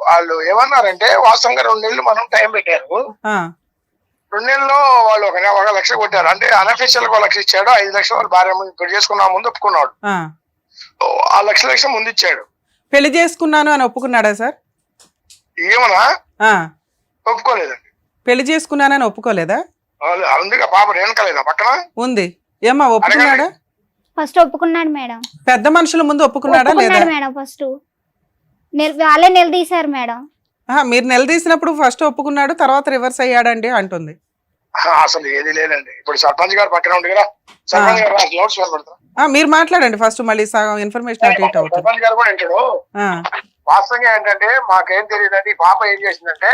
వాళ్ళు ఏమన్నారంటే వాస్తవంగా 2 నెలలు మనం టైం పెట్టారు. 2 నెలల్లో వాళ్ళు 1 లక్ష కొట్టారు. అంటే అన్అఫీషియల్ గా 1 లక్ష ఇచ్చాడు. 5 లక్షలు వాళ్ళు భార్య ఇప్పుడు చేసుకున్నా ముందు ఒప్పుకున్నాడు. ఆ లక్ష ముందు ఇచ్చాడు. పెళ్లి చేసుకున్నాను అని ఒప్పుకున్నాడా సార్? ఏమన్నా ఒప్పుకోలేదండి. పెళ్లి చేసుకున్నానని ఒప్పుకోలేదా? అందుకే పాప రేణుకలేదా పక్కన ఉంది? ఏమా ఒప్పుకున్నాడా? ఫస్ట్ ఒప్పుకున్నాడు మేడం. పెద్ద మనుషుల ముందు ఒప్పుకున్నాడా లేదా మేడం? ఫస్ట్ వాళ్ళే నిలదీశారు మేడం. మీరు నిలదీసినప్పుడు ఫస్ట్ ఒప్పుకున్నాడు, తర్వాత రివర్స్ అయ్యాడండి అంటుంది. అసలు ఏది లేదండి. ఇప్పుడు సర్పంచ్ గారు పక్కన ఉంది కదా, సర్పంచ్ గారు మీరు మాట్లాడండి ఫస్ట్, మళ్ళీ ఇన్ఫర్మేషన్ సర్పంచ్ గారు కూడా అంటాడు. వాస్తవంగా ఏంటంటే మాకేం తెలియదండి. ఈ పాప ఏం చేసిందంటే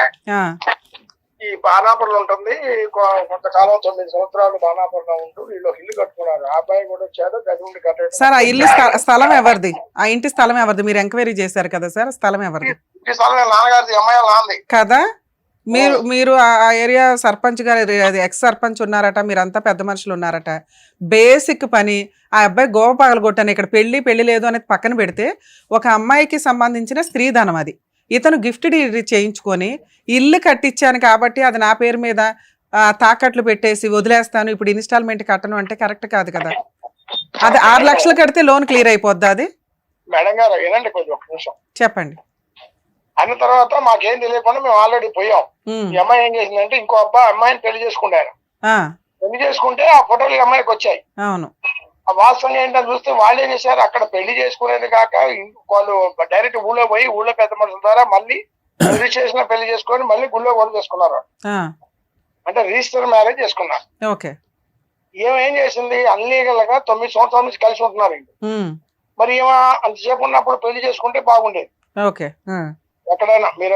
ఈ బాణాపురంలో ఉంటుంది. కొంతకాలం 9 సంవత్సరాలు బాణాపురంలో ఉంటూ వీళ్ళు ఇల్లు కట్టుకున్నారు. ఆ అబ్బాయి కూడా వచ్చాడు, గది ఉండి కట్టాడు. సార్ ఆ ఇల్లు స్థలం ఎవరిది? ఆ ఇంటి స్థలం ఎవరిది? మీరు ఎంక్వైరీ చేశారు కదా సార్, స్థలం ఎవరిది? ఈ స్థలం నాన్నగారిది, అమ్మాయి నాన్నది కదా. మీరు ఆ ఏరియా సర్పంచ్ గారు, ఎక్స్ సర్పంచ్ ఉన్నారట, మీరంతా పెద్ద మనుషులు ఉన్నారట. బేసిక్ పని ఆ అబ్బాయి గోవ పగలగొట్టాను. ఇక్కడ పెళ్లి లేదు అనేది పక్కన పెడితే, ఒక అమ్మాయికి సంబంధించిన స్త్రీధనం అది. ఇతను గిఫ్ట్ డీడ్ చేయించుకొని ఇల్లు కట్టించాను కాబట్టి అది నా పేరు మీద తాకట్లు పెట్టేసి వదిలేస్తాను, ఇప్పుడు ఇన్స్టాల్మెంట్ కట్టను అంటే కరెక్ట్ కాదు కదా. అది 6 లక్షలు కడితే లోన్ క్లియర్ అయిపోద్ది. అది మేడం గారు వినండి కొంచెం, ఒక్క నిమిషం చెప్పండి. అన్న తర్వాత మాకేం తెలియకుండా మేము ఆల్రెడీ పోయాం. ఈ అమ్మాయి ఏం చేసిందంటే ఇంకో అమ్మాయిని పెళ్లి చేసుకుంటారు. పెళ్లి చేసుకుంటే ఆ ఫోటోలు ఈ అమ్మాయికి వచ్చాయి. అవును. ఆ వాస్తవం ఏంటని చూస్తే వాళ్ళు ఏం చేశారు, అక్కడ పెళ్లి చేసుకునేది కాక వాళ్ళు డైరెక్ట్ ఊళ్ళో పోయి ఊళ్ళో పెద్ద మనుషుల ద్వారా మళ్ళీ రిజిస్ట్రేషన్ పెళ్లి చేసుకొని మళ్ళీ గుళ్ళో కూడా చేసుకున్నారు. అంటే రిజిస్టర్ మ్యారేజ్ చేసుకున్నారు. ఓకే. ఏం చేసింది, అన్లీగల్ గా 9 సంవత్సరాల నుంచి కలిసి ఉంటున్నారు. మరి ఏమో అంతసేపు ఉన్నప్పుడు పెళ్లి చేసుకుంటే బాగుండేది. ఓకే. ఎక్కడైనా మీరు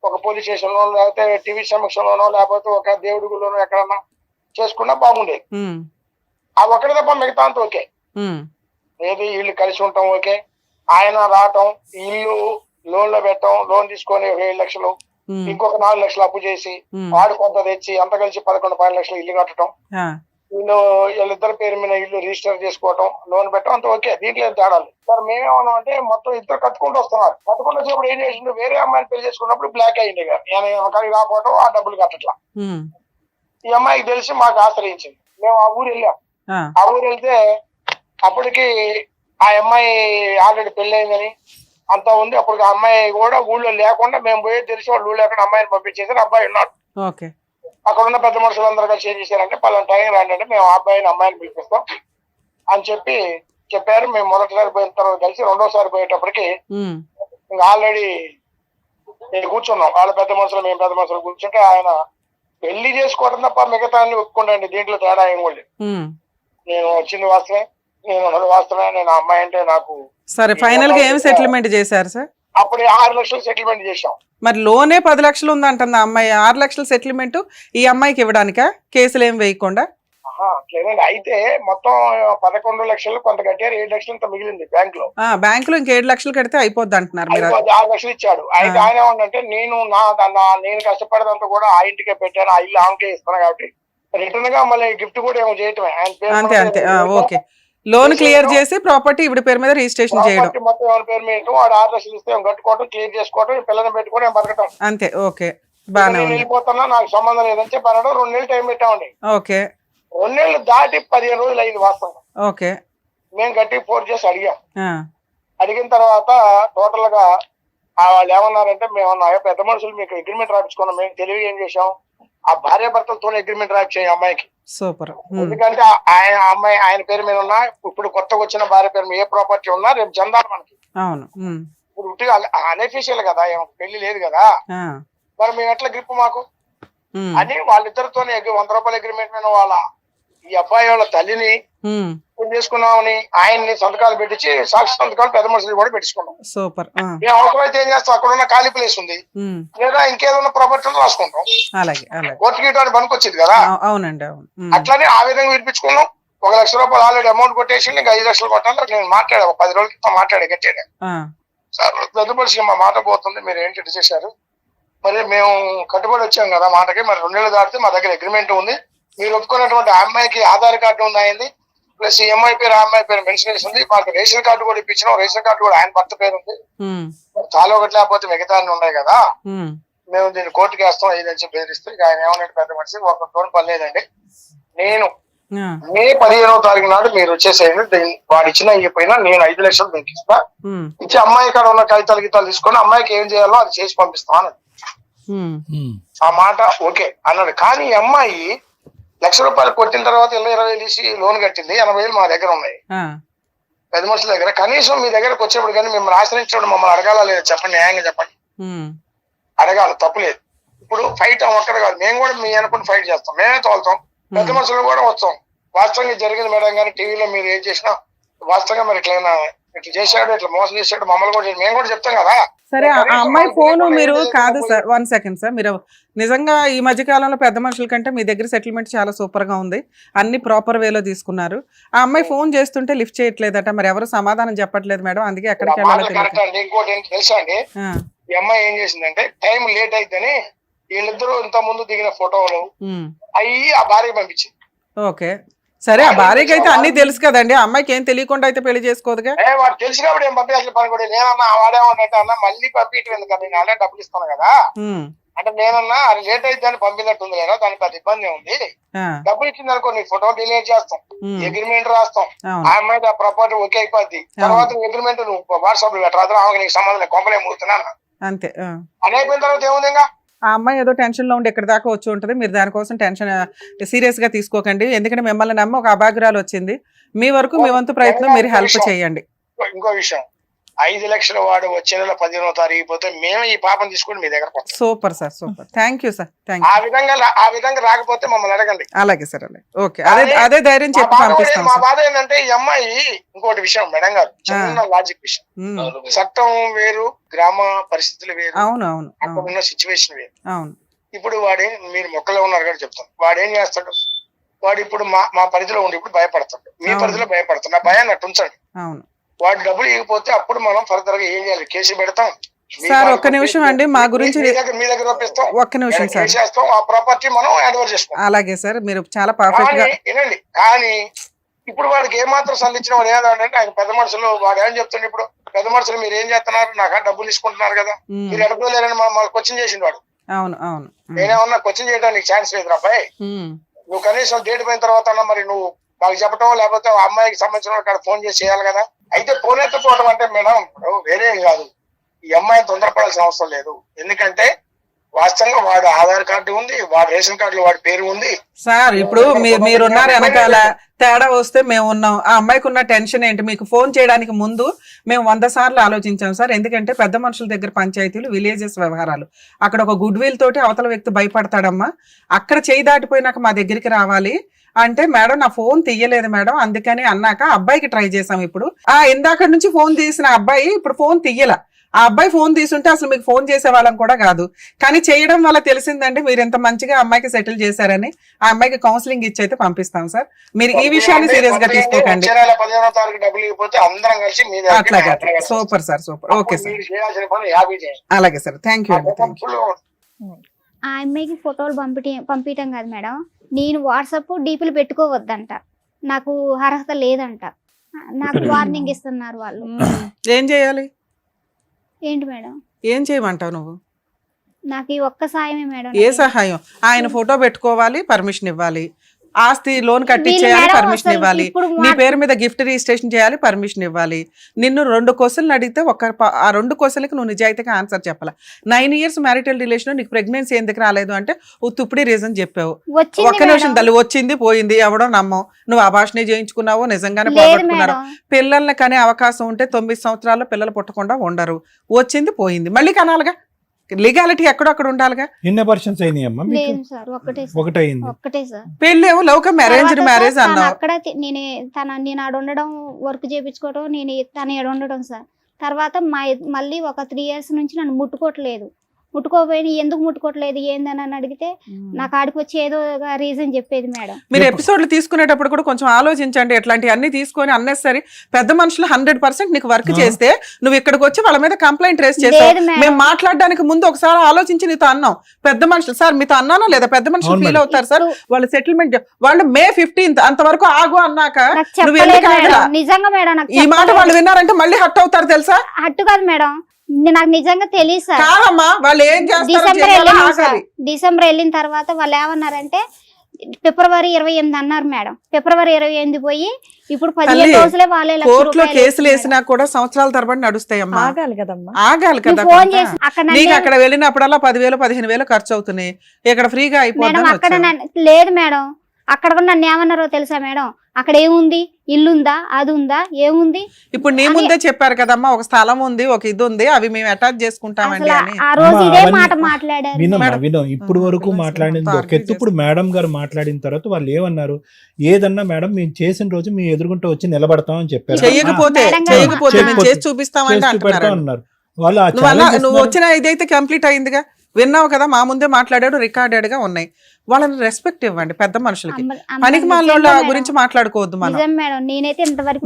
ఒక పోలీస్ స్టేషన్ లో, లేకపోతే టీవీ సమక్షంలోనో, లేకపోతే ఒక దేవుడి గుళ్ళోనో ఎక్కడన్నా చేసుకున్నా బాగుండేది. ఆ ఒకటి తప్ప మిగతా అంతా ఓకే. ఏది వీళ్ళు కలిసి ఉంటాం ఓకే. ఆయన రావటం, ఇల్లు లోన్ లో పెట్టడం, లోన్ తీసుకొని 7 లక్షలు ఇంకొక 4 లక్షలు అప్పు చేసి వాడు కొంత తెచ్చి అంత కలిసి 11-12 లక్షలు ఇల్లు కట్టడం, వీళ్ళిద్దరి పేరు మీద ఇల్లు రిజిస్టర్ చేసుకోవటం, లోన్ పెట్టడం, అంత ఓకే, దీంట్లో తేడాలి. సార్ మేమేమన్నా అంటే మొత్తం ఇద్దరు కట్టుకుంటూ వస్తున్నారు. కట్టుకుంటూ వచ్చేప్పుడు ఏం చేసిండు, వేరే అమ్మాయిని పెళ్లి చేసుకున్నప్పుడు బ్లాక్ అయ్యింది, రాకపోవడం, ఆ డబ్బులు కట్టట్లా. ఈ అమ్మాయికి తెలిసి మాకు ఆశ్రయించింది. మేము ఆ ఊరు వెళ్ళాం. ఆ ఊరు వెళ్తే అప్పటికి ఆ అమ్మాయి ఆల్రెడీ పెళ్లి అయిందని అంతా ఉంది. అప్పుడు ఆ అమ్మాయి కూడా ఊళ్ళో లేకుండా మేము పోయి తెలిసి వాళ్ళు ఊళ్ళో అక్కడ అమ్మాయిని పంపించేసారు. అబ్బాయి ఉన్నాడు. అక్కడ ఉన్న పెద్ద మనుషులందరూ కలిసి ఏం చేశారంటే పలానా టైం రాండి, మేము అబ్బాయిని అమ్మాయిని పిలిపిస్తాం అని చెప్పారు. మేము మొదటిసారి పోయిన తర్వాత కలిసి రెండోసారి పోయేటప్పటికి ఇంకా ఆల్రెడీ కూర్చున్నాం. వాళ్ళ పెద్ద మనుషులు మేము పెద్ద మనుషులు కూర్చుంటే ఆయన పెళ్లి చేసుకోవడం తప్ప మిగతా అన్ని ఒప్పుకుంటాండి, దీంట్లో తేడా ఏం కూడా. నేను వచ్చింది వాస్తవే, నేను ఉన్నది వాస్తవే, నేను అమ్మాయి అంటే నాకు. సరే, ఫైనల్ గా ఏం సెటిల్మెంట్ చేశారు సార్? అప్పుడు 6 లక్షలు సెటిల్మెంట్ చేశాం. మరి లోనే 10 లక్షలు ఉందంటుంది అమ్మాయి. 6 లక్షల సెటిల్మెంట్ ఈ అమ్మాయికి ఇవ్వడానికా? కేసులు ఏం వేయకుండా? లేదండి, అయితే మొత్తం 11 లక్షలు కొంత కట్టారు, 7 లక్షలు ఇంత మిగిలింది బ్యాంక్ లో. బ్యాంక్ లో ఇంక 7 లక్షలు కడితే అయిపోద్ది అంటున్నారు మీరు. 6 లక్షలు ఇచ్చాడు. అయితే ఆయన ఏమంటే నేను నేను కష్టపడేదంతా కూడా ఆ ఇంటికే పెట్టాను, ఆ ఇల్లు ఆమెకే ఇస్తాను కాబట్టి రిటర్న్ గా మళ్ళీ గిఫ్ట్ కూడా ఏమో చేయటమే. అంతే అంతే, ఓకే. లోన్ క్లియర్ చేసి ప్రాపర్టీ ఇవిడ పేరు మీద రిజిస్ట్రేషన్ చేయడం, మొత్తం ఎవరి పేరు మీద వాడు 6 లక్షలు ఇస్తే కట్టుకోవడం, క్లియర్ చేసుకోవడం, పిల్లల్ని పెట్టుకోవడం, బతకటం అంతే. ఓకే, బాగా వెళ్ళిపోతున్నా, నాకు సంబంధం లేదని చెప్పి అనడం. 2 నెలలు టైం పెట్టామండి. ఓకే. 2 నెలలు దాటి 15 రోజులు అయింది వాస్తవం. ఓకే. మేము గట్టి ఫోర్స్ చేసి అడిగాం. అడిగిన తర్వాత టోటల్ గా వాళ్ళు ఏమన్నారంటే, మేమన్నా పెద్ద మనుషులు మీకు అగ్రిమెంట్ రాయించుకున్నాం, మేము తెలివి ఏం చేసాం, ఆ భార్య భర్తలతో అగ్రిమెంట్ రాయించాం అమ్మాయికి. సూపర్. ఎందుకంటే ఆయన పేరు మీద ఉన్నా, ఇప్పుడు కొత్తగా వచ్చిన భార్య పేరు మీద ఏ ప్రాపర్టీ ఉన్నా రేపు జందాలు మనకి. అవును. ఇప్పుడు అనఫీషియల్ కదా, పెళ్లి లేదు కదా, మరి మేము ఎట్లా గ్రిప్ మాకు అని వాళ్ళిద్దరితో 100 రూపాయల అగ్రిమెంట్ మీద వాళ్ళ ఈ అబ్బాయి వాళ్ళ తల్లిని చేసుకున్నామని ఆయన్ని సంతకాలు పెట్టించి సాక్షి సంతకాలు పెద్ద మనుషులు కూడా పెట్టించుకున్నాం. సూపర్. మేము అవసరమైతే ఏం చేస్తాం, అక్కడ ఉన్న ఖాళీ ప్లేస్ ఉంది లేదా ఇంకేదన్నా ప్రాపర్టీ రాసుకుంటాం. కోర్టు గీయడానికి పనికొచ్చింది కదా. అవునండి, అవును. అట్లానే ఆ విధంగా వినిపించుకున్నాం. 1 లక్ష రూపాయలు ఆల్రెడీ అమౌంట్ కొట్టేసి ఇంకా 5 లక్షలు కొట్టాలి. నేను మాట్లాడా 10 రోజుల క్రితం మాట్లాడే గట్టాను. సార్ పెద్ద మనిషి మా మాట పోతుంది, మీరు ఏంటి చేశారు, మరి మేము కట్టుబడి వచ్చాం కదా మాటకి, మరి 2 నెలలు దాటితే మా దగ్గర అగ్రిమెంట్ ఉంది, మీరు ఒప్పుకున్నటువంటి ఆ అమ్మాయికి ఆధార్ కార్డు ఉన్నాయండి, ప్లస్ ఈ అమ్మాయి పేరు ఆ అమ్మాయి పేరు మెన్షన్ చేసి ఉంది, మాకు రేషన్ కార్డు కూడా ఇప్పించినాం, రేషన్ కార్డు కూడా ఆయన భర్త పేరు ఉంది, చాలా ఒకటి లేకపోతే మిగతా ఉన్నాయి కదా, మేము దీన్ని కోర్టుకి వేస్తాం ఇదని చెప్పి బెదిరిస్తే ఆయన ఏమన్నట్టు పెద్ద మనిషి ఒక టోన్ పని లేదండి, నేను మే 15వ తారీఖు నాడు మీరు వచ్చేసేయండి, వాడు ఇచ్చిన ఇవ్వకపోయినా నేను 5 లక్షలు మీకు ఇస్తా, ఇచ్చి అమ్మాయి కాడ ఉన్న కాగితాలు తీసుకొని అమ్మాయికి ఏం చేయాలో అది చేసి పంపిస్తాను. ఆ మాట ఓకే అన్నాడు. కానీ ఈ అమ్మాయి 1 లక్ష రూపాయలు కొట్టిన తర్వాత 20,000 తీసి లోన్ కట్టింది. 80,000 మా దగ్గర ఉన్నాయి పెద్ద మనుషుల దగ్గర. కనీసం మీ దగ్గరకు వచ్చేప్పుడు కానీ మిమ్మల్ని ఆశ్రయించినప్పుడు మమ్మల్ని అడగాల లేదా చెప్పండి, న్యాయంగా చెప్పండి. అడగాలి, తప్పులేదు. ఇప్పుడు ఫైట్ ఒక్కడ కాదు, మేము కూడా మీ అనుకుని ఫైట్ చేస్తాం, మేమే తోలుతాం, పెద్ద మనుషులు కూడా వస్తాం. వాస్తవంగా జరిగింది మేడం కానీ టీవీలో మీరు ఏం చేసినా వాస్తవంగా మరి ఇట్లా చేశాడు, ఇట్లా మోసం చేశాడు, మమ్మల్ని కూడా మేము కూడా చెప్తాం కదా. సరే, ఆ అమ్మాయి ఫోన్ మీరు కాదు సార్, 1 సెకండ్ సార్, మీరు నిజంగా ఈ మధ్య కాలంలో పెద్ద మనుషుల కంటే మీ దగ్గర సెటిల్మెంట్ చాలా సూపర్ గా ఉంది, అన్ని ప్రాపర్ వేలో తీసుకున్నారు. ఆ అమ్మాయి ఫోన్ చేస్తుంటే లిఫ్ట్ చేయట్లేదట, మరి ఎవరు సమాధానం చెప్పట్లేదు మేడం, అందుకే ఎక్కడికి వెళ్ళాలో తెలియదు. ఇంకోటి ఏంటి తెలుసా అండి, ఈ అమ్మాయి ఏం చేసిందంటే టైం లేట్ అయితేనే వీళ్ళిద్దరూ ఇంత ముందు దిగిన ఫోటోలు అయ్యి ఆ భార్యకి పంపించింది. ఓకే, సరే, ఆ భార్యకి అయితే అన్ని తెలుసు కదండి, అమ్మాయికి ఏం తెలియకుండా అయితే పెళ్లి చేసుకోదుగా. వాడు తెలిసి కాబట్టి ఏం పంపించాల్సిన పని కూడా నేనన్నా వాడేమంటే అన్న మళ్ళీ పంపించడం ఎందుకంటే నేను అలాగే డబ్బులు ఇస్తాను కదా అంటే నేనన్నా అది లేట్ అయితే దాన్ని పంపినట్టుంది లేదా, దానికి పెద్ద ఇబ్బంది ఉంది, డబ్బులు ఇచ్చింది అనుకో నీ ఫోటో డిలీట్ చేస్తాం, అగ్రిమెంట్ రాస్తాం, ఆ అమ్మాయి ఆ ప్రాపర్టీ ఓకే అయిపోద్ది, తర్వాత అగ్రిమెంట్ నువ్వు వాట్సాప్ లో పెట్టరాదు, ఆమె నీకు సంబంధం కొంపలే మూడుతున్నాను అంతే. అని అయిపోయిన తర్వాత ఏముంది, ఇంకా ఆ అమ్మాయి ఏదో టెన్షన్ లో ఉండి ఎక్కడి దాకా వచ్చి ఉంటుంది, మీరు దానికోసం టెన్షన్ సీరియస్ గా తీసుకోకండి, ఎందుకంటే మిమ్మల్ని నమ్మ ఒక అభాగ్రాలు వచ్చింది, మీ వరకు మీ వంతు ప్రయత్నం మీరు హెల్ప్ చేయండి. ఇంకో విషయం, 5 లక్షల వాడు వచ్చే నెల 15వ తారీఖు పోతే మేము ఈ పాపం తీసుకుని మీ దగ్గర. Super sir, super, thank you sir, thank you. ఆ విధంగా రాకపోతే మమ్మల్ని అడగండి. అలాగే సార్, అలాగే, ఓకే, అదే ధైర్యం చెప్పి పంపిస్తాం. మా బాధ ఏంటంటే ఈ అమ్మాయి ఇంకోటి విషయం మేడం గారు, చిన్న లాజిక్ విషయం, చట్టం వేరు, గ్రామ పరిస్థితులు వేరు, అవును అవును, అక్కడ ఉన్న సిచ్యువేషన్ వేరు. అవును. ఇప్పుడు మీరు మొక్కలో ఉన్నారు కదా చెప్తాను, వాడు ఏం చేస్తాడు, వాడు ఇప్పుడు మా పరిధిలో ఉండి ఇప్పుడు భయపడతాడు, మీ పరిధిలో భయపడతాడు, నా భయాన్ని అట్టు ఉంచండి. అవును. వాడు డబ్బులు ఇవ్వకపోతే అప్పుడు మనం ఫర్దర్ గా ఏం చేయాలి, కేసు పెడతాం, సార్ ఒక్క నిమిషం అండి, మా గురించి మీ దగ్గర ఒప్పిస్తాం, ఒక్క నిమిషం సార్, చేస్తాం, ఆ ప్రాపర్టీ మనం హ్యాండ్ ఓవర్ చేసుకుంటాం. అలాగే సార్, మీరు చాలా పర్ఫెక్ట్ గా వినండి. కానీ ఇప్పుడు వాడికి ఏమాత్రం సంధించిన వాడు ఏదంటే ఆయన పెద్ద మనుషులు వాడు ఏం చెప్తుండే, ఇప్పుడు పెద్ద మనుషులు మీరు ఏం చేస్తున్నారు, నాకు డబ్బులు తీసుకుంటున్నారు కదా, మీరు ఎడపోలేరని మమ్మల్ని క్వశ్చన్ చేసిండు వాడు. అవును అవును, నేనేమన్నా క్వశ్చన్ చేయడానికి ఛాన్స్ లేదు అబ్బాయి. నువ్వు కనీసం డేట్ పోయిన తర్వాత మరి నువ్వు మాకు చెప్పడం, లేకపోతే ఆ అమ్మాయికి సంబంధించిన అక్కడ ఫోన్ చేసి చేయాలి కదా. అయితే ఫోన్ ఎత్తుకోవడం అంటే మేడం వేరే కాదు, ఈ అమ్మాయి తొందరపడాల్సిన అవసరం లేదు. ఎందుకంటే వాస్తవంగా వాడు ఆధార్ కార్డు ఉంది, వాడు రేషన్ కార్డులో వాడి పేరు ఉంది. సార్ ఇప్పుడు మీరున్నారు వెనకాల, తేడా వస్తే మేము ఉన్నాం. ఆ అమ్మాయికి ఉన్న టెన్షన్ ఏంటి? మీకు ఫోన్ చేయడానికి ముందు మేము 100 సార్లు ఆలోచించాం సార్. ఎందుకంటే పెద్ద మనుషుల దగ్గర పంచాయతీలు, విలేజెస్ వ్యవహారాలు, అక్కడ ఒక గుడ్ విల్ తోటి అవతల వ్యక్తి భయపడతాడమ్మా. అక్కడ చేయి దాటిపోయినాక మా దగ్గరికి రావాలి అంటే, మేడం నా ఫోన్ తీయలేదు మేడం, అందుకని అన్నాక అబ్బాయికి ట్రై చేసాం. ఇప్పుడు ఇందాక నుంచి ఫోన్ తీసిన అబ్బాయి ఇప్పుడు ఫోన్ తీయల. ఆ అబ్బాయి ఫోన్ తీసుంటే అసలు మీకు ఫోన్ చేసే వాళ్ళం కూడా కాదు. కానీ చేయడం వల్ల తెలిసిందండి మీరు ఎంత మంచిగా అమ్మాయికి సెటిల్ చేశారని. ఆ అమ్మాయికి కౌన్సిలింగ్ ఇచ్చి అయితే పంపిస్తాం సార్. మీరు ఈ విషయాన్ని సీరియస్ గా తీసుకోకండి. అట్లా super sir, super. Okay sir, అలాగే సార్, థ్యాంక్ యూ అండి. ఆ అమ్మాయికి ఫోటోలు పంపించడం కాదు మేడం, నేను వాట్సాప్ డీపీలు పెట్టుకోవద్దంట, నాకు అర్హత లేదంట, నాకు వార్నింగ్ ఇస్తున్నారు వాళ్ళు. ఏం చేయాలి? ఏంటి మేడం? ఏం చేయమంటావు నువ్వు? నాకు ఈ ఒక్క సాయమే మేడం. ఏ సహాయం? ఆయన ఫోటో పెట్టుకోవాలి, పర్మిషన్ ఇవ్వాలి, ఆస్తి లోన్ కట్టించేయాలి, పర్మిషన్ ఇవ్వాలి, నీ పేరు మీద గిఫ్ట్ రిజిస్ట్రేషన్ చేయాలి, పర్మిషన్ ఇవ్వాలి. నిన్ను 2 క్వశ్చన్లు అడిగితే ఆ 2 క్వశ్చన్లకి నువ్వు నిజాయితీగా ఆన్సర్ చెప్పాలి. 9 years మ్యారిటల్ రిలేషన్, నీకు ప్రెగ్నెన్సీ ఎందుకు రాలేదు అంటే తుప్పుడి రీజన్ చెప్పావు. ఒక్క నిమిషం తల్లి, వచ్చింది పోయింది, ఎవడో నమ్మవు. నువ్వు అభాషణ చేయించుకున్నావో నిజంగానే పోగొట్టుకున్నారు. పిల్లల్ని కనే అవకాశం ఉంటే 9 సంవత్సరాల్లో పిల్లలు పుట్టకుండా ఉండరు. వచ్చింది పోయింది, మళ్ళీ కనాలిగా. లీగాలిటీ ఎక్కడొక్కడ ఉండాలిగా. ఎన్ని అబార్షన్స్ అయినాయమ్మా? ఒకటే సార్. పెళ్ళేమో లవ్ మ్యారేజ్ మ్యారేజ్ అన్నావు. అక్కడ నేను ఆడ ఉండడం, వర్క్ చేయించుకోవడం, తను ఏడ ఉండడం సార్. తర్వాత మళ్ళీ ఒక 3 years నుంచి నన్ను ముట్టుకోపోయి ఎందుకు ముట్టుకోవట్లేదు ఏందని అని అడిగితే నాకు ఆడికి వచ్చి ఏదో రీజన్ చెప్పేది మేడం. మీరు ఎపిసోడ్లు తీసుకునేటప్పుడు కూడా కొంచెం ఆలోచించండి. ఇట్లాంటి అన్ని తీసుకొని అన్నెసరీ పెద్ద మనుషులు 100% నీకు వర్క్ చేస్తే నువ్వు ఇక్కడికి వచ్చి వాళ్ళ మీద కంప్లైంట్ రేస్ చేస్తావు. మేము మాట్లాడడానికి ముందు ఒకసారి ఆలోచించి నీతో అన్నాం. పెద్ద మనుషులు సార్ మీతో అన్నానా లేదా? పెద్ద మనుషులు ఫీల్ అవుతారు సార్. వాళ్ళు సెటిల్మెంట్ వాళ్ళు May 15th అంతవరకు ఆగు అన్నాక నువ్వు నిజంగా మేడం ఈ మాట వాళ్ళు విన్నారంటే మళ్ళీ హట్ అవుతారు తెలుసా? హట్టు కాదు మేడం, నాకు నిజంగా తెలియదు సార్. వాళ్ళు ఏం చేస్తారు? డిసెంబర్ వెళ్ళిన తర్వాత వాళ్ళు ఏమన్నారంటే February 28 అన్నారు మేడం. February 28 పోయి ఇప్పుడు 15 రోజులే వాళ్ళే కోర్టులో కేసులు వేసినా కూడా సంవత్సరాల తరబడి నడుస్తాయమ్మా. ఆగాలి కదా. ఫోన్ చేసి నీకు అక్కడ వెళ్ళినప్పుడల్లా 10,000 15,000 ఖర్చు అవుతున్నాయి. ఇక్కడ ఫ్రీగా అయిపోతుంది. అక్కడ లేదు మేడం, అక్కడ కూడా నన్ను ఏమన్నారో తెలుసా మేడం, అక్కడ ఏముంది, ఇల్లుందా, అది ఉందా, ఏముంది? ఇప్పుడు నీ ముందే చెప్పారు కదమ్మా, ఒక స్థలం ఉంది, ఒక ఇది ఉంది, అవి మేము అటాచ్ చేసుకుంటామండి అని. ఆ రోజు ఇదే మాట మాట్లాడారు. వినం ఇప్పుడు వరకు మాట్లాడింది ఒక ఎత్తు. ఇప్పుడు మేడం గారు మాట్లాడిన తర్వాత వాళ్ళు ఏమన్నారు, ఏదన్నా మేడం మేము చేసిన రోజు మీ ఎదురుగుంటూ వచ్చి నిలబడతాం అని చెప్పారు. చేయకపోతే మేము చేసి చూపిస్తామంటే అన్నారు. నువ్వు వచ్చిన ఇదైతే కంప్లీట్ అయిందిగా, విన్నావు కదా, మా ముందే మాట్లాడాడు, రికార్డెడ్ గా ఉన్నాయి. వాళ్ళని రెస్పెక్ట్ ఇవ్వండి. పెద్ద మనుషులకి పనికి మాలోళ్ళ గురించి మాట్లాడుకోవద్దు. మనం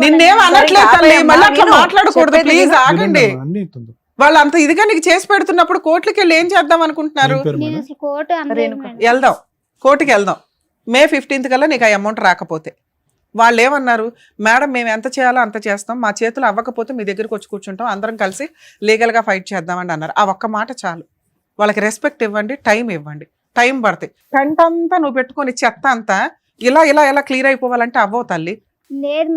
నిన్నేం అనట్లేదు తల్లి, మళ్ళీ అట్లా మాట్లాడకూడదు ప్లీజ్, ఆగండి. వాళ్ళు అంత ఇదిగా నీకు చేసి పెడుతున్నప్పుడు కోర్టుకి వెళ్ళి ఏం చేద్దాం అనుకుంటున్నారు? వెళ్దాం, కోర్టుకి వెళ్దాం. May 15th కల్లా నీకు ఆ అమౌంట్ రాకపోతే. వాళ్ళు ఏమన్నారు, మేడం మేము ఎంత చేయాలో అంత చేస్తాం, మా చేతులు అవ్వకపోతే మీ దగ్గరకు వచ్చి కూర్చుంటాం, అందరం కలిసి లీగల్ గా ఫైట్ చేద్దామని అన్నారు. ఆ ఒక్క మాట చాలు. వాళ్ళకి రెస్పెక్ట్ ఇవ్వండి, టైం ఇవ్వండి. టైం పడతాయి. పెంట అంతా నువ్వు పెట్టుకుని చెత్త అంతా ఇలా ఇలా ఇలా క్లియర్ అయిపోవాలంటే అవ్వవు తల్లి.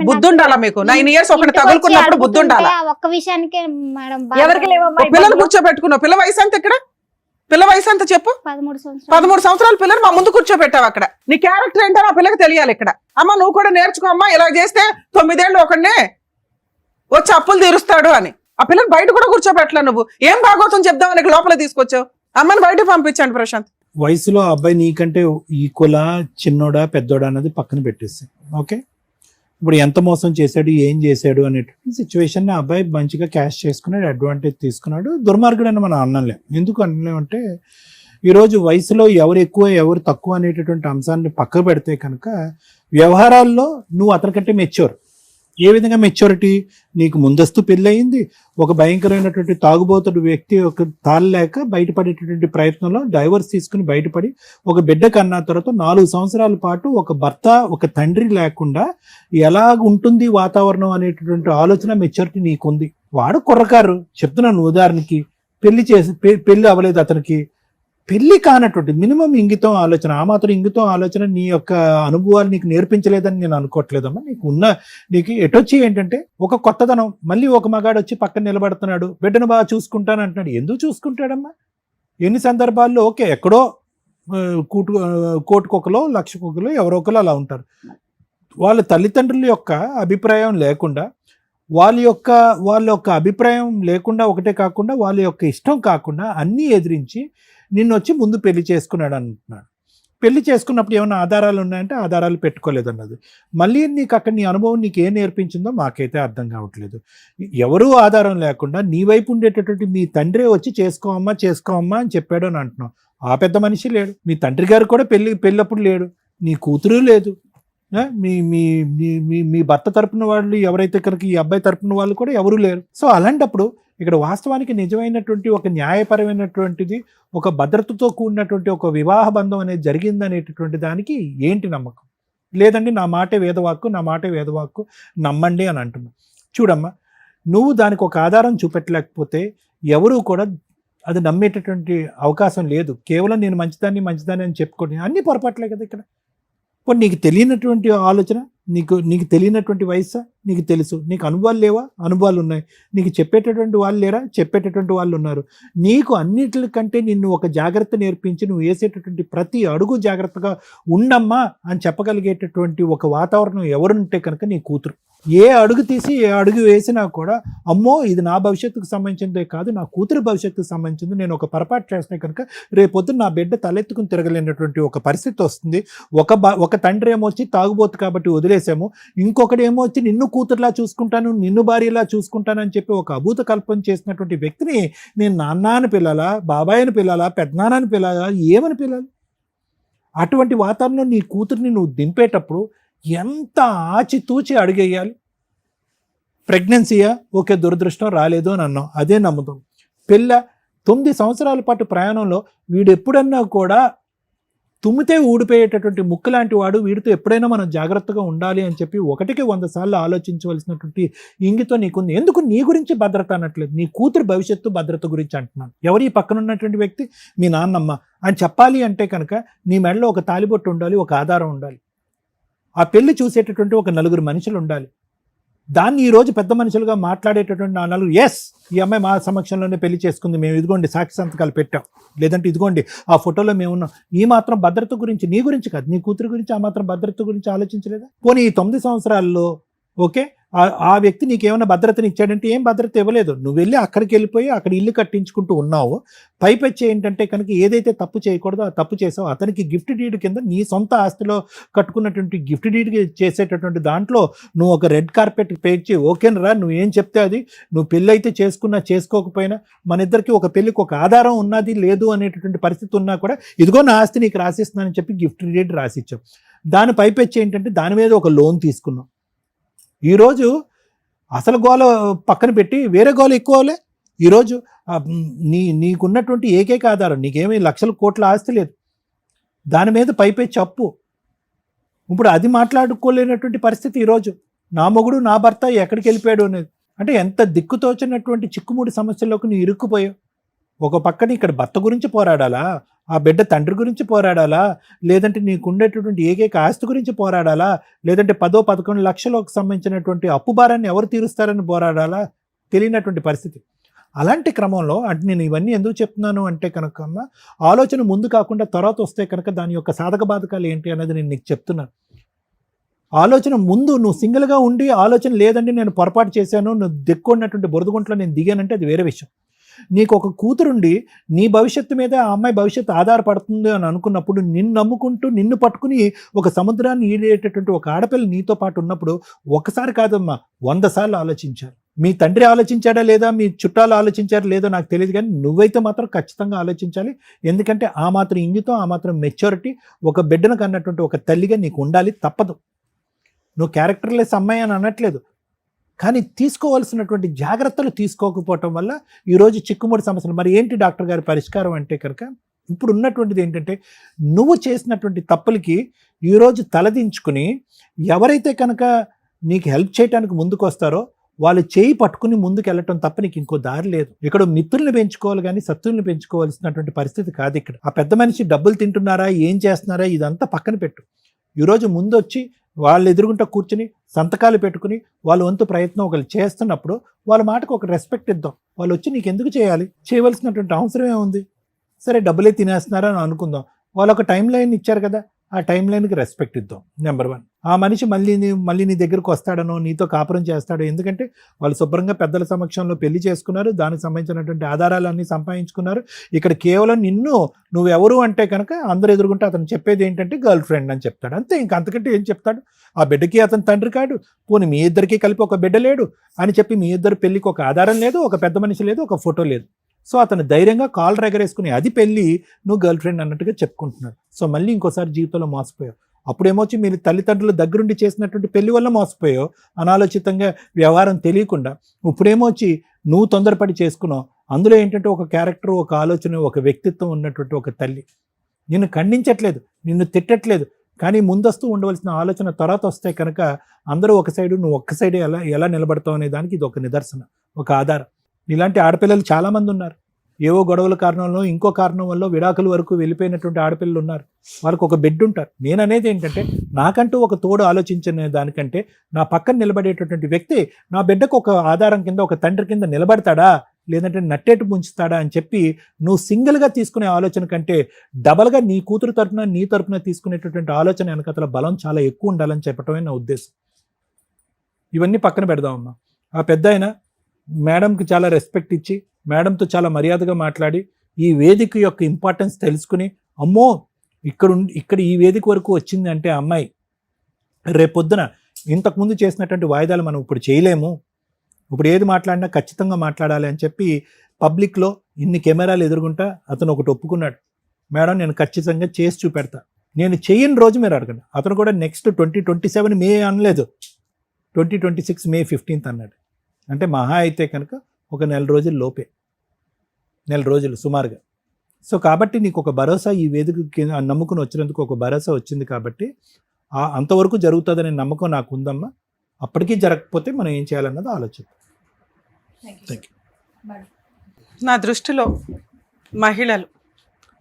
బుద్ధి ఉండాలా మీకు? 9 years ఒకటి తగులుకున్నప్పుడు బుద్ధి ఉండాలా? ఒక్క విషయానికే మేడం, పిల్లలు కూర్చోబెట్టుకున్నావు. పిల్ల వయసు అంత ఇక్కడ, పిల్ల వయసు అంత చెప్పు. 13 సంవత్సరాల పిల్లలు మా ముందు కూర్చోబెట్టావు. అక్కడ నీ క్యారెక్టర్ ఏంటో ఆ పిల్లకి తెలియాలి. ఇక్కడ అమ్మ నువ్వు కూడా నేర్చుకో అమ్మా, ఇలా చేస్తే 9 ఏళ్ళు ఒకడినే వచ్చి అప్పులు తీరుస్తాడు అని. ఆ పిల్లలు బయట కూడా కూర్చోబెట్టలే. నువ్వు ఏం బాగోతుందని చెప్దామని లోపల తీసుకొచ్చావు. అమ్మని బయట పంపించండి ప్రశాంత్. వయసులో అబ్బాయి నీకంటే ఈక్వలా, చిన్నోడా, పెద్దోడా అన్నది పక్కన పెట్టేసి, ఓకే, ఇప్పుడు ఎంత మోసం చేశాడు, ఏం చేశాడు అనేటువంటి సిచ్యువేషన్ ఆ అబ్బాయి మంచిగా క్యాష్ చేసుకున్నాడు, అడ్వాంటేజ్ తీసుకున్నాడు. దుర్మార్గుడు అని మనం అనలేం. ఎందుకు అనలేమంటే ఈరోజు వయసులో ఎవరు ఎక్కువ ఎవరు తక్కువ అనేటటువంటి అంశాన్ని పక్క పెడితే కనుక వ్యవహారాల్లో నువ్వు అతనికంటే మెచ్యూర్, ఏ విధంగా మెచ్యూరిటీ? నీకు ముందస్తు పెళ్ళయింది, ఒక భయంకరమైనటువంటి తాగుబోతుడు వ్యక్తి ఒక తాళలేక బయటపడేటటువంటి ప్రయత్నంలో డైవర్స్ తీసుకుని బయటపడి ఒక బిడ్డ కన్నా తర్వాత 4 సంవత్సరాల పాటు ఒక భర్త ఒక తండ్రి లేకుండా ఎలా ఉంటుంది వాతావరణం అనేటటువంటి ఆలోచన మెచ్యూరిటీ నీకుంది. వాడు కుర్రకారు, చెప్తున్నాను ఉదాహరణకి, పెళ్లి అవ్వలేదు అతనికి, పెళ్లి కానటువంటి మినిమం ఇంగితం ఆలోచన, ఆ మాత్రం ఇంగితం ఆలోచన నీ యొక్క అనుభవాలు నీకు నేర్పించలేదని నేను అనుకోవట్లేదమ్మా. నీకు ఎటొచ్చి ఏంటంటే ఒక కొత్తదనం, మళ్ళీ ఒక మగాడు వచ్చి పక్కన నిలబడుతున్నాడు, బిడ్డను బాగా చూసుకుంటాను అంటున్నాడు. ఎందుకు చూసుకుంటాడమ్మా? ఎన్ని సందర్భాల్లో ఓకే ఎక్కడో కోటికొకలో లక్షకొకలో ఎవరో ఒకరు అలా ఉంటారు. వాళ్ళ తల్లిదండ్రుల యొక్క అభిప్రాయం లేకుండా వాళ్ళ యొక్క అభిప్రాయం లేకుండా ఒకటే కాకుండా వాళ్ళ యొక్క ఇష్టం కాకుండా అన్నీ ఎదిరించి నిన్ను వచ్చి ముందు పెళ్లి చేసుకున్నాడు అంటున్నాడు. పెళ్లి చేసుకున్నప్పుడు ఏమైనా ఆధారాలు ఉన్నాయంటే ఆధారాలు పెట్టుకోలేదన్నది. మళ్ళీ నీకు అక్కడ నీ అనుభవం నీకు ఏం నేర్పించిందో మాకైతే అర్థం కావట్లేదు. ఎవరూ ఆధారం లేకుండా నీ వైపు ఉండేటటువంటి మీ తండ్రే వచ్చి చేసుకోమ్మా అని చెప్పాడు అని అంటున్నావు. ఆ పెద్ద మనిషి లేడు, మీ తండ్రి గారు కూడా పెళ్ళప్పుడు లేడు, నీ కూతురు లేదు, మీ మీ మీ మీ భర్త తరపున వాళ్ళు ఎవరైతే కనుక ఈ అబ్బాయి తరపున వాళ్ళు కూడా ఎవరూ లేరు. సో అలాంటప్పుడు ఇక్కడ వాస్తవానికి నిజమైనటువంటి ఒక న్యాయపరమైనటువంటిది, ఒక భద్రతతో కూడినటువంటి ఒక వివాహ బంధం అనేది జరిగిందనేటటువంటి దానికి ఏంటి నమ్మకం? లేదండి నా మాటే వేదవాక్కు నమ్మండి అని అంటున్నావు. చూడమ్మా, నువ్వు దానికి ఒక ఆధారం చూపెట్టలేకపోతే ఎవరూ కూడా అది నమ్మేటటువంటి అవకాశం లేదు. కేవలం నేను మంచిదాన్ని అని చెప్పుకోండి, అన్ని పొరపాట్లే కదా ఇక్కడ. ఇప్పుడు నీకు తెలియనటువంటి ఆలోచన, నీకు తెలియనటువంటి వయస్సా? నీకు తెలుసు. నీకు అనుభవాలు లేవా? అనుభవాలు ఉన్నాయి. నీకు చెప్పేటటువంటి వాళ్ళు లేరా? చెప్పేటటువంటి వాళ్ళు ఉన్నారు. నీకు అన్నిటికంటే నిన్ను ఒక జాగ్రత్త నేర్పించి నువ్వు వేసేటటువంటి ప్రతి అడుగు జాగ్రత్తగా ఉండమ్మా అని చెప్పగలిగేటటువంటి ఒక వాతావరణం ఎవరుంటే కనుక నీ కూతురు. ఏ అడుగు తీసి ఏ అడుగు వేసినా కూడా అమ్మో ఇది నా భవిష్యత్తుకు సంబంధించిందే కాదు, నా కూతురు భవిష్యత్తుకు సంబంధించింది, నేను ఒక పొరపాటు చేస్తే కనుక రేపొద్దు నా బిడ్డ తలెత్తుకుని తిరగలేనటువంటి ఒక పరిస్థితి వస్తుంది. ఒక తండ్రి ఏమో వచ్చి తాగుబోతు కాబట్టి వదిలేసాము, ఇంకొకటి ఏమో వచ్చి నిన్ను కూతురులా చూసుకుంటాను, నిన్ను భార్యలా చూసుకుంటాను అని చెప్పి ఒక అభూత కల్పన చేసినటువంటి వ్యక్తిని నేను నాన్నని పిల్లాలా, బాబాయిని పిల్లాలా, పెద్దనాన్నని పిల్లాలా, ఏమని పిల్లాలి? అటువంటి వాతావరణంలో నీ కూతురిని నువ్వు దింపేటప్పుడు ఎంత ఆచితూచి అడిగేయాలి. ప్రెగ్నెన్సీయా? ఓకే, దురదృష్టం రాలేదు అని అన్నాం, అదే నమ్ముతాం. 9 సంవత్సరాల పాటు ప్రయాణంలో వీడు ఎప్పుడన్నా కూడా తుమ్మితే ఊడిపోయేటటువంటి ముక్కు లాంటి వాడు, వీడితో ఎప్పుడైనా మనం జాగ్రత్తగా ఉండాలి అని చెప్పి 1కి 100 సార్లు ఆలోచించవలసినటువంటి ఇంగితో నీకుంది. ఎందుకు నీ గురించి భద్రత అనట్లేదు, నీ కూతురు భవిష్యత్తు భద్రత గురించి అంటున్నాను. ఎవరు ఈ పక్కన ఉన్నటువంటి వ్యక్తి? మీ నాన్నమ్మ అని చెప్పాలి అంటే కనుక నీ మెడలో ఒక తాలిబొట్టు ఉండాలి, ఒక ఆధారం ఉండాలి, ఆ పెళ్లి చూసేటటువంటి ఒక 4 మనుషులు ఉండాలి. దాన్ని ఈరోజు పెద్ద మనుషులుగా మాట్లాడేటటువంటి 4 ఎస్ ఈ అమ్మాయి మా సమక్షంలోనే పెళ్లి చేసుకుంది, మేము ఇదిగోండి సాక్షి సంతకాలు పెట్టాం, లేదంటే ఇదిగోండి ఆ ఫోటోలో మేము ఉన్నాం. ఈ మాత్రం భద్రత గురించి, నీ గురించి కాదు, నీ కూతురు గురించి ఆ మాత్రం భద్రత గురించి ఆలోచించలేదా? పోనీ ఈ 9 సంవత్సరాల్లో ఓకే ఆ వ్యక్తి నీకేమైనా భద్రతని ఇచ్చాడంటే ఏం భద్రత ఇవ్వలేదు. నువ్వు వెళ్ళి అక్కడికి వెళ్ళిపోయి అక్కడ ఇల్లు కట్టించుకుంటూ ఉన్నావు. పైపెచ్చి ఏంటంటే కనుక ఏదైతే తప్పు చేయకూడదో ఆ తప్పు చేసావు. అతనికి గిఫ్ట్ డీడ్ కింద నీ సొంత ఆస్తిలో కట్టుకున్నటువంటి గిఫ్ట్ డీడ్ చేసేటటువంటి దాంట్లో నువ్వు ఒక రెడ్ కార్పెట్ పేర్చి ఓకేనరా నువ్వు ఏం చెప్తే అది, నువ్వు పెళ్ళి అయితే చేసుకున్నా చేసుకోకపోయినా మన ఇద్దరికి ఒక పెళ్ళికి ఒక ఆధారం ఉన్నది లేదు అనేటటువంటి పరిస్థితి ఉన్నా కూడా ఇదిగో నా ఆస్తి నీకు రాసిస్తున్నానని చెప్పి గిఫ్ట్ డీడ్ రాసిచ్చావు. దాని పైపెచ్చి ఏంటంటే దాని మీద ఒక లోన్ తీసుకున్నావు. ఈరోజు అసలు గోల పక్కన పెట్టి వేరే గోల ఎక్కువలే. ఈరోజు నీకున్నటువంటి ఏకైక ఆధారం, నీకేమీ లక్షల కోట్ల ఆస్తి లేదు, దాని మీద పైపెచ్చి అప్పు. ఇప్పుడు అది మాట్లాడుకోలేనటువంటి పరిస్థితి ఈరోజు. నా మొగుడు నా భర్త ఎక్కడికి వెళ్ళిపోయాడు అనేది అంటే ఎంత దిక్కుతోచినటువంటి చిక్కుముడి సమస్యల్లోకి నువ్వు ఇరుక్కుపోయావు. ఒక పక్కన ఇక్కడ భర్త గురించి పోరాడాలా, ఆ బిడ్డ తండ్రి గురించి పోరాడాలా, లేదంటే నీకు ఉండేటటువంటి ఏకైక ఆస్తి గురించి పోరాడాలా, లేదంటే 10-11 లక్షలకు సంబంధించినటువంటి అప్పు భారాన్ని ఎవరు తీరుస్తారని పోరాడాలా, తెలియనటువంటి పరిస్థితి. అలాంటి క్రమంలో అంటే నేను ఇవన్నీ ఎందుకు చెప్తున్నాను అంటే కనుక ఆలోచన ముందు కాకుండా తర్వాత వస్తే కనుక దాని యొక్క సాధక బాధకాలు ఏంటి అనేది నేను నీకు చెప్తున్నాను. ఆలోచన ముందు నువ్వు సింగిల్గా ఉండి ఆలోచన లేదండి నేను పొరపాటు చేశాను, నువ్వు దిక్కున్నటువంటి బురదగుంట్లో నేను దిగానంటే అది వేరే విషయం. నీకు ఒక కూతురుండి నీ భవిష్యత్తు మీద ఆ అమ్మాయి భవిష్యత్తు ఆధారపడుతుంది అని అనుకున్నప్పుడు నిన్ను నమ్ముకుంటూ నిన్ను పట్టుకుని ఒక సముద్రాన్ని ఈడేటటువంటి ఒక ఆడపిల్ల నీతో పాటు ఉన్నప్పుడు ఒకసారి కాదమ్మా 100 సార్లు ఆలోచించారు. మీ తండ్రి ఆలోచించాడా లేదా, మీ చుట్టాలు ఆలోచించారా లేదో నాకు తెలియదు, కానీ నువ్వైతే మాత్రం ఖచ్చితంగా ఆలోచించాలి. ఎందుకంటే ఆ మాత్రం ఇంగితం, ఆ మాత్రం మెచ్యూరిటీ ఒక బిడ్డను కన్నటువంటి ఒక తల్లిగా నీకు ఉండాలి, తప్పదు. నువ్వు క్యారెక్టర్లెస్ అమ్మాయి అని అనట్లేదు, కానీ తీసుకోవాల్సినటువంటి జాగ్రత్తలు తీసుకోకపోవటం వల్ల ఈరోజు చిక్కుముడి సమస్యలు. మరి ఏంటి డాక్టర్ గారి పరిష్కారం అంటే కనుక ఇప్పుడు ఉన్నటువంటిది ఏంటంటే నువ్వు చేసినటువంటి తప్పులకి ఈరోజు తలదించుకుని ఎవరైతే కనుక నీకు హెల్ప్ చేయడానికి ముందుకు వస్తారో వాళ్ళు చేయి పట్టుకుని ముందుకు వెళ్ళటం తప్ప నీకు ఇంకో దారి లేదు. ఇక్కడ మిత్రుల్ని పెంచుకోవాలి కానీ శత్రువుల్ని పెంచుకోవాల్సినటువంటి పరిస్థితి కాదు ఇక్కడ. ఆ పెద్ద మనిషి డబ్బులు తింటున్నారా, ఏం చేస్తున్నారా, ఇదంతా పక్కన పెట్టు. ఈరోజు ముందు వచ్చి వాళ్ళు ఎదురుగుంటా కూర్చుని సంతకాలు పెట్టుకుని వాళ్ళ వంతు ప్రయత్నం ఒకరు చేస్తున్నప్పుడు వాళ్ళ మాటకు ఒక రెస్పెక్ట్ ఇద్దాం. వాళ్ళు వచ్చి నీకు ఎందుకు చేయాలి, చేయవలసినటువంటి అవసరం ఏముంది? సరే డబ్బులే తినేస్తున్నారని అనుకుందాం, వాళ్ళు ఒక టైం లైన్ ఇచ్చారు కదా, ఆ టైం లైన్కి రెస్పెక్ట్ ఇద్దాం. నెంబర్ 1. ఆ మనిషి మళ్ళీ నీ దగ్గరకు వస్తాడనో నీతో కాపురం చేస్తాడో, ఎందుకంటే వాళ్ళు శుభ్రంగా పెద్దల సమక్షంలో పెళ్లి చేసుకున్నారు, దానికి సంబంధించినటువంటి ఆధారాలన్నీ సంపాదించుకున్నారు. ఇక్కడ కేవలం నువ్వెవరు అంటే కనుక అందరు ఎదుర్కొంటే అతను చెప్పేది ఏంటంటే గర్ల్ ఫ్రెండ్ అని చెప్తాడు, అంతే. ఇంకా అంతకంటే ఏం చెప్తాడు? ఆ బిడ్డకి అతను తండ్రి కాడు, పోనీ మీ ఇద్దరికి కలిపి ఒక బిడ్డ లేడు అని చెప్పి మీ ఇద్దరు పెళ్లికి ఒక ఆధారం లేదు, ఒక పెద్ద మనిషి లేదు, ఒక ఫోటో లేదు. సో అతను ధైర్యంగా కాలర్ ఎగరేసుకుని అది పెళ్ళి, నువ్వు గర్ల్ ఫ్రెండ్ అన్నట్టుగా చెప్పుకుంటున్నాడు. సో మళ్ళీ ఇంకోసారి జీవితంలో మోసపోయావు. అప్పుడేమొచ్చి మీరు తల్లిదండ్రుల దగ్గరుండి చేసినటువంటి పెళ్లి వల్ల మోసపోయావు, అనాలోచితంగా వ్యవహారం తెలియకుండా. ఇప్పుడేమొచ్చి నువ్వు తొందరపడి చేసుకున్నావు. అందులో ఏంటంటే ఒక క్యారెక్టర్, ఒక ఆలోచన, ఒక వ్యక్తిత్వం ఉన్నటువంటి ఒక తల్లి. నిన్ను ఖండించట్లేదు, నిన్ను తిట్టట్లేదు, కానీ ముందస్తూ ఉండవలసిన ఆలోచన తర్వాత వస్తే కనుక అందరూ ఒక సైడు, నువ్వు ఒక్క సైడే ఎలా నిలబడతావు అనే దానికి ఇది ఒక నిదర్శనం, ఒక ఆధారం. ఇలాంటి ఆడపిల్లలు చాలామంది ఉన్నారు. ఏవో గొడవల కారణంలో, ఇంకో కారణం వల్ల విడాకుల వరకు వెళ్ళిపోయినటువంటి ఆడపిల్లలు ఉన్నారు. వాళ్ళకు ఒక బెడ్ ఉంటారు. నేను అనేది ఏంటంటే నాకంటూ ఒక తోడు ఆలోచించిన దానికంటే నా పక్కన నిలబడేటటువంటి వ్యక్తి నా బిడ్డకు ఒక ఆధారం కింద, ఒక తండ్రి కింద నిలబడతాడా, లేదంటే నట్టేటు ముంచుతాడా అని చెప్పి నువ్వు సింగిల్గా తీసుకునే ఆలోచన కంటే డబల్గా నీ కూతురు తరపున, నీ తరపున తీసుకునేటటువంటి ఆలోచన వెనకతల బలం చాలా ఎక్కువ ఉండాలని చెప్పడమే నా ఉద్దేశం. ఇవన్నీ పక్కన పెడదామమ్మా. ఆ పెద్ద ఆయన మేడంకి చాలా రెస్పెక్ట్ ఇచ్చి, మేడంతో చాలా మర్యాదగా మాట్లాడి, ఈ వేదిక యొక్క ఇంపార్టెన్స్ తెలుసుకుని, అమ్మో ఇక్కడ ఈ వేదిక వరకు వచ్చింది అంటే అమ్మాయి రేపొద్దున ఇంతకుముందు చేసినటువంటి వాయిదాలు మనం ఇప్పుడు చేయలేము, ఇప్పుడు ఏది మాట్లాడినా ఖచ్చితంగా మాట్లాడాలి అని చెప్పి పబ్లిక్లో ఇన్ని కెమెరాలు ఎదురుగుంటా అతను ఒకటి ఒప్పుకున్నాడు. మేడం నేను ఖచ్చితంగా చేసి చూపెడతా, నేను చేయని రోజు మీరు అడగండి. అతను కూడా నెక్స్ట్ 2027 మే అనలేదు, 2026 మే 15 అన్నాడు. అంటే మహా అయితే కనుక ఒక నెల రోజుల లోపే, నెల రోజులు సుమారుగా. సో కాబట్టి నీకు ఒక భరోసా, ఈ వేదికకి నమ్ముకుని వచ్చినందుకు ఒక భరోసా వచ్చింది కాబట్టి అంతవరకు జరుగుతుందనే నమ్మకం నాకు ఉందమ్మా. అప్పటికీ జరగకపోతే మనం ఏం చేయాలన్నది ఆలోచిద్దాం. Thank you. నా దృష్టిలో మహిళలు,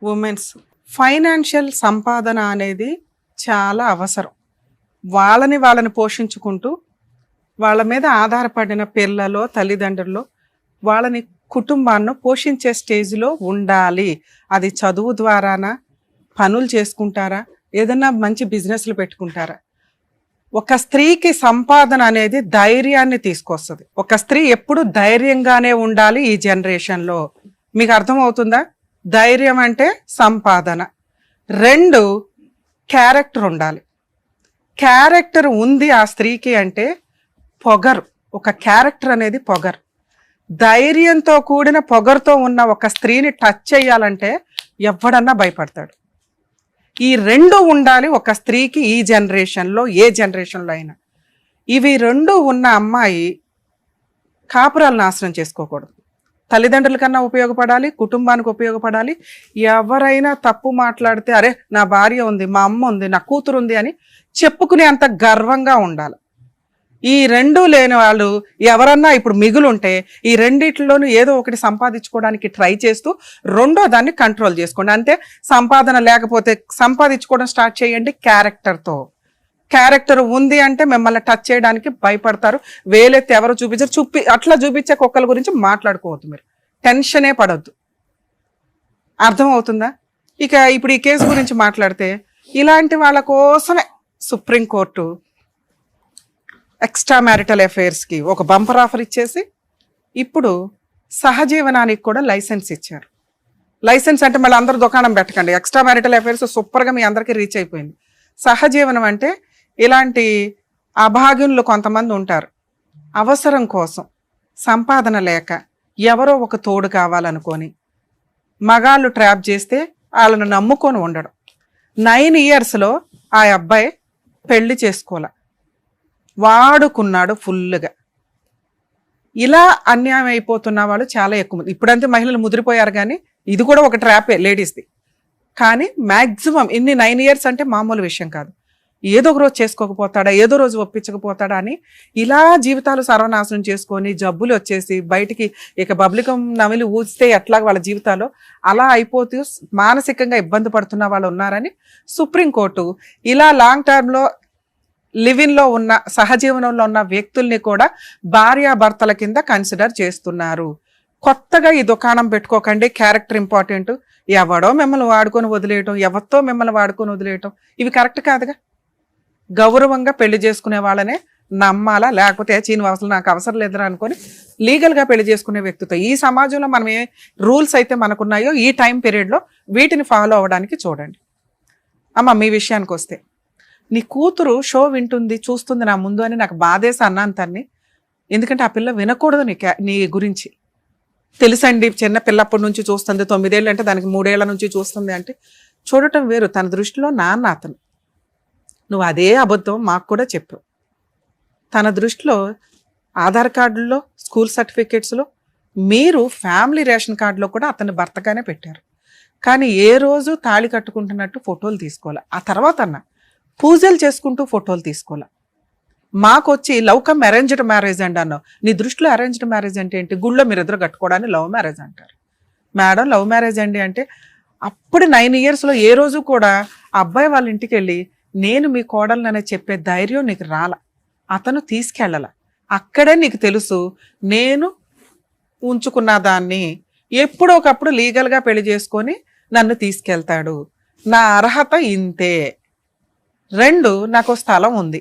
ఉమెన్స్ ఫైనాన్షియల్ సంపాదన అనేది చాలా అవసరం. వాళ్ళని పోషించుకుంటూ వాళ్ళ మీద ఆధారపడిన పిల్లలో, తల్లిదండ్రులు వాళ్ళని, కుటుంబాన్ని పోషించే స్టేజ్లో ఉండాలి. అది చదువు ద్వారానా, పనులు చేసుకుంటారా, ఏదన్నా మంచి బిజినెస్లు పెట్టుకుంటారా. ఒక స్త్రీకి సంపాదన అనేది ధైర్యాన్ని తీసుకొస్తుంది. ఒక స్త్రీ ఎప్పుడు ధైర్యంగానే ఉండాలి ఈ జనరేషన్లో. మీకు అర్థమవుతుందా? ధైర్యం అంటే సంపాదన. 2, క్యారెక్టర్ ఉండాలి. క్యారెక్టర్ ఉంది ఆ స్త్రీకి అంటే పొగరు. ఒక క్యారెక్టర్ అనేది పొగరు. ధైర్యంతో కూడిన పొగరుతో ఉన్న ఒక స్త్రీని టచ్ చేయాలంటే ఎవడన్నా భయపడతాడు. ఈ 2 ఉండాలి ఒక స్త్రీకి ఈ జనరేషన్లో, ఏ జనరేషన్లో అయినా. ఇవి 2 ఉన్న అమ్మాయి కాపురాలు నాశనం చేసుకోకూడదు. తల్లిదండ్రుల కన్నా ఉపయోగపడాలి, కుటుంబానికి ఉపయోగపడాలి. ఎవరైనా తప్పు మాట్లాడితే అరే నా భార్య ఉంది, మా అమ్మ ఉంది, నా కూతురు ఉంది అని చెప్పుకునే అంత గర్వంగా ఉండాలి. ఈ 2 లేని వాళ్ళు ఎవరన్నా ఇప్పుడు మిగులుంటే ఈ రెండిట్లోనూ ఏదో ఒకటి సంపాదించుకోవడానికి ట్రై చేస్తూ రెండో దాన్ని కంట్రోల్ చేసుకోండి. అంతే. సంపాదన లేకపోతే సంపాదించుకోవడం స్టార్ట్ చేయండి క్యారెక్టర్తో. క్యారెక్టర్ ఉంది అంటే మిమ్మల్ని టచ్ చేయడానికి భయపడతారు. వేలెత్తి ఎవరు చూపించారు, అట్లా చూపించే కుక్కల గురించి మాట్లాడుకోవద్దు. మీరు టెన్షనే పడొద్దు. అర్థమవుతుందా? ఇక ఇప్పుడు ఈ కేసు గురించి మాట్లాడితే ఇలాంటి వాళ్ళ కోసమే సుప్రీంకోర్టు ఎక్స్ట్రా మ్యారిటల్ అఫైర్స్కి ఒక బంపర్ ఆఫర్ ఇచ్చేసి ఇప్పుడు సహజీవనానికి కూడా లైసెన్స్ ఇచ్చారు. లైసెన్స్ అంటే మళ్ళీ అందరూ దుకాణం పెట్టకండి. ఎక్స్ట్రా మ్యారిటల్ అఫైర్స్ సూపర్గా మీ అందరికీ రీచ్ అయిపోయింది. సహజీవనం అంటే ఇలాంటి అభాగ్యులు కొంతమంది ఉంటారు, అవసరం కోసం సంపాదన లేక ఎవరో ఒక తోడు కావాలనుకొని మగాళ్ళు ట్రాప్ చేస్తే వాళ్ళను నమ్ముకొని ఉండడం. 9 ఇయర్స్లో ఆ అబ్బాయి పెళ్లి చేసుకోలే, వాడుకున్నాడు ఫుల్గా. ఇలా అన్యాయం అయిపోతున్న వాళ్ళు చాలా ఎక్కువ మంది. ఇప్పుడంతే మహిళలు ముదిరిపోయారు, కానీ ఇది కూడా ఒక ట్రాపే లేడీస్ది. కానీ మ్యాక్సిమం ఇన్ని 9 years అంటే మామూలు విషయం కాదు. ఏదో ఒక రోజు చేసుకోకపోతాడా, ఏదో రోజు ఒప్పించకపోతాడా అని ఇలా జీవితాలు సర్వనాశనం చేసుకొని జబ్బులు వచ్చేసి బయటికి ఇక బబ్లికం నమిలి ఊస్తే ఎట్లా వాళ్ళ జీవితాలు అలా అయిపోతూ మానసికంగా ఇబ్బంది పడుతున్న వాళ్ళు ఉన్నారని సుప్రీంకోర్టు ఇలా లాంగ్ టర్మ్లో లివిన్లో ఉన్న సహజీవనంలో ఉన్న వ్యక్తుల్ని కూడా భార్యాభర్తల కింద కన్సిడర్ చేస్తున్నారు. కొత్తగా ఈ దుకాణం పెట్టుకోకండి, క్యారెక్టర్ ఇంపార్టెంట్. ఎవడో మిమ్మల్ని వాడుకొని వదిలేయటం, ఎవరితో మిమ్మల్ని వాడుకొని వదిలేయటం ఇవి కరెక్ట్ కాదుగా. గౌరవంగా పెళ్లి చేసుకునే వాళ్ళనే నమ్మాలా, లేకపోతే అసలు నాకు అవసరం లేదురా అనుకొని లీగల్గా పెళ్లి చేసుకునే వ్యక్తితో ఈ సమాజంలో మనం ఏ రూల్స్ అయితే మనకున్నాయో ఈ టైం పీరియడ్లో వీటిని ఫాలో అవ్వడానికి చూడండి. అమ్మ మీ విషయానికి వస్తే, నీ కూతురు షో వింటుంది చూస్తుంది నా ముందు అని నాకు బాధేసి అన్నాను తన్ని. ఎందుకంటే ఆ పిల్ల వినకూడదు నీ గురించి. తెలుసండి, చిన్న పిల్లప్పటి నుంచి చూస్తుంది, 9 ఏళ్ళు అంటే దానికి 3 ఏళ్ల నుంచి చూస్తుంది అంటే చూడటం వేరు. తన దృష్టిలో నాన్న అతను. నువ్వు అదే అబద్ధం మాకు కూడా చెప్పు. తన దృష్టిలో ఆధార్ కార్డుల్లో, స్కూల్ సర్టిఫికేట్స్లో, మీరు ఫ్యామిలీ రేషన్ కార్డులో కూడా అతన్ని భర్తగానే పెట్టారు. కానీ ఏ రోజు తాళి కట్టుకుంటున్నట్టు ఫోటోలు తీసుకోవాలి. ఆ తర్వాత అన్న పూజలు చేసుకుంటూ ఫోటోలు తీసుకోవాలి. మాకొచ్చి లవ్ కమ్ అరేంజ్డ్ మ్యారేజ్ అండి అన్నావు. నీ దృష్టిలో అరేంజ్డ్ మ్యారేజ్ అంటే ఏంటి? గుళ్ళో మీరిద్దరు కట్టుకోవడాన్ని లవ్ మ్యారేజ్ అంటారు. మేడం లవ్ మ్యారేజ్ అండి అంటే అప్పుడు 9 yearsలో ఏ రోజు కూడా ఆ అబ్బాయి వాళ్ళ ఇంటికి వెళ్ళి నేను మీ కోడలననే చెప్పే ధైర్యం నీకు రాల. అతను తీసుకెళ్ళాల. అక్కడే నీకు తెలుసు నేను ఉంచుకున్న దాన్ని ఎప్పుడో ఒకప్పుడు లీగల్గా పెళ్లి చేసుకొని నన్ను తీసుకెళ్తాడు, నా అర్హత ఇంతే. 2 నాకు స్థలం ఉంది,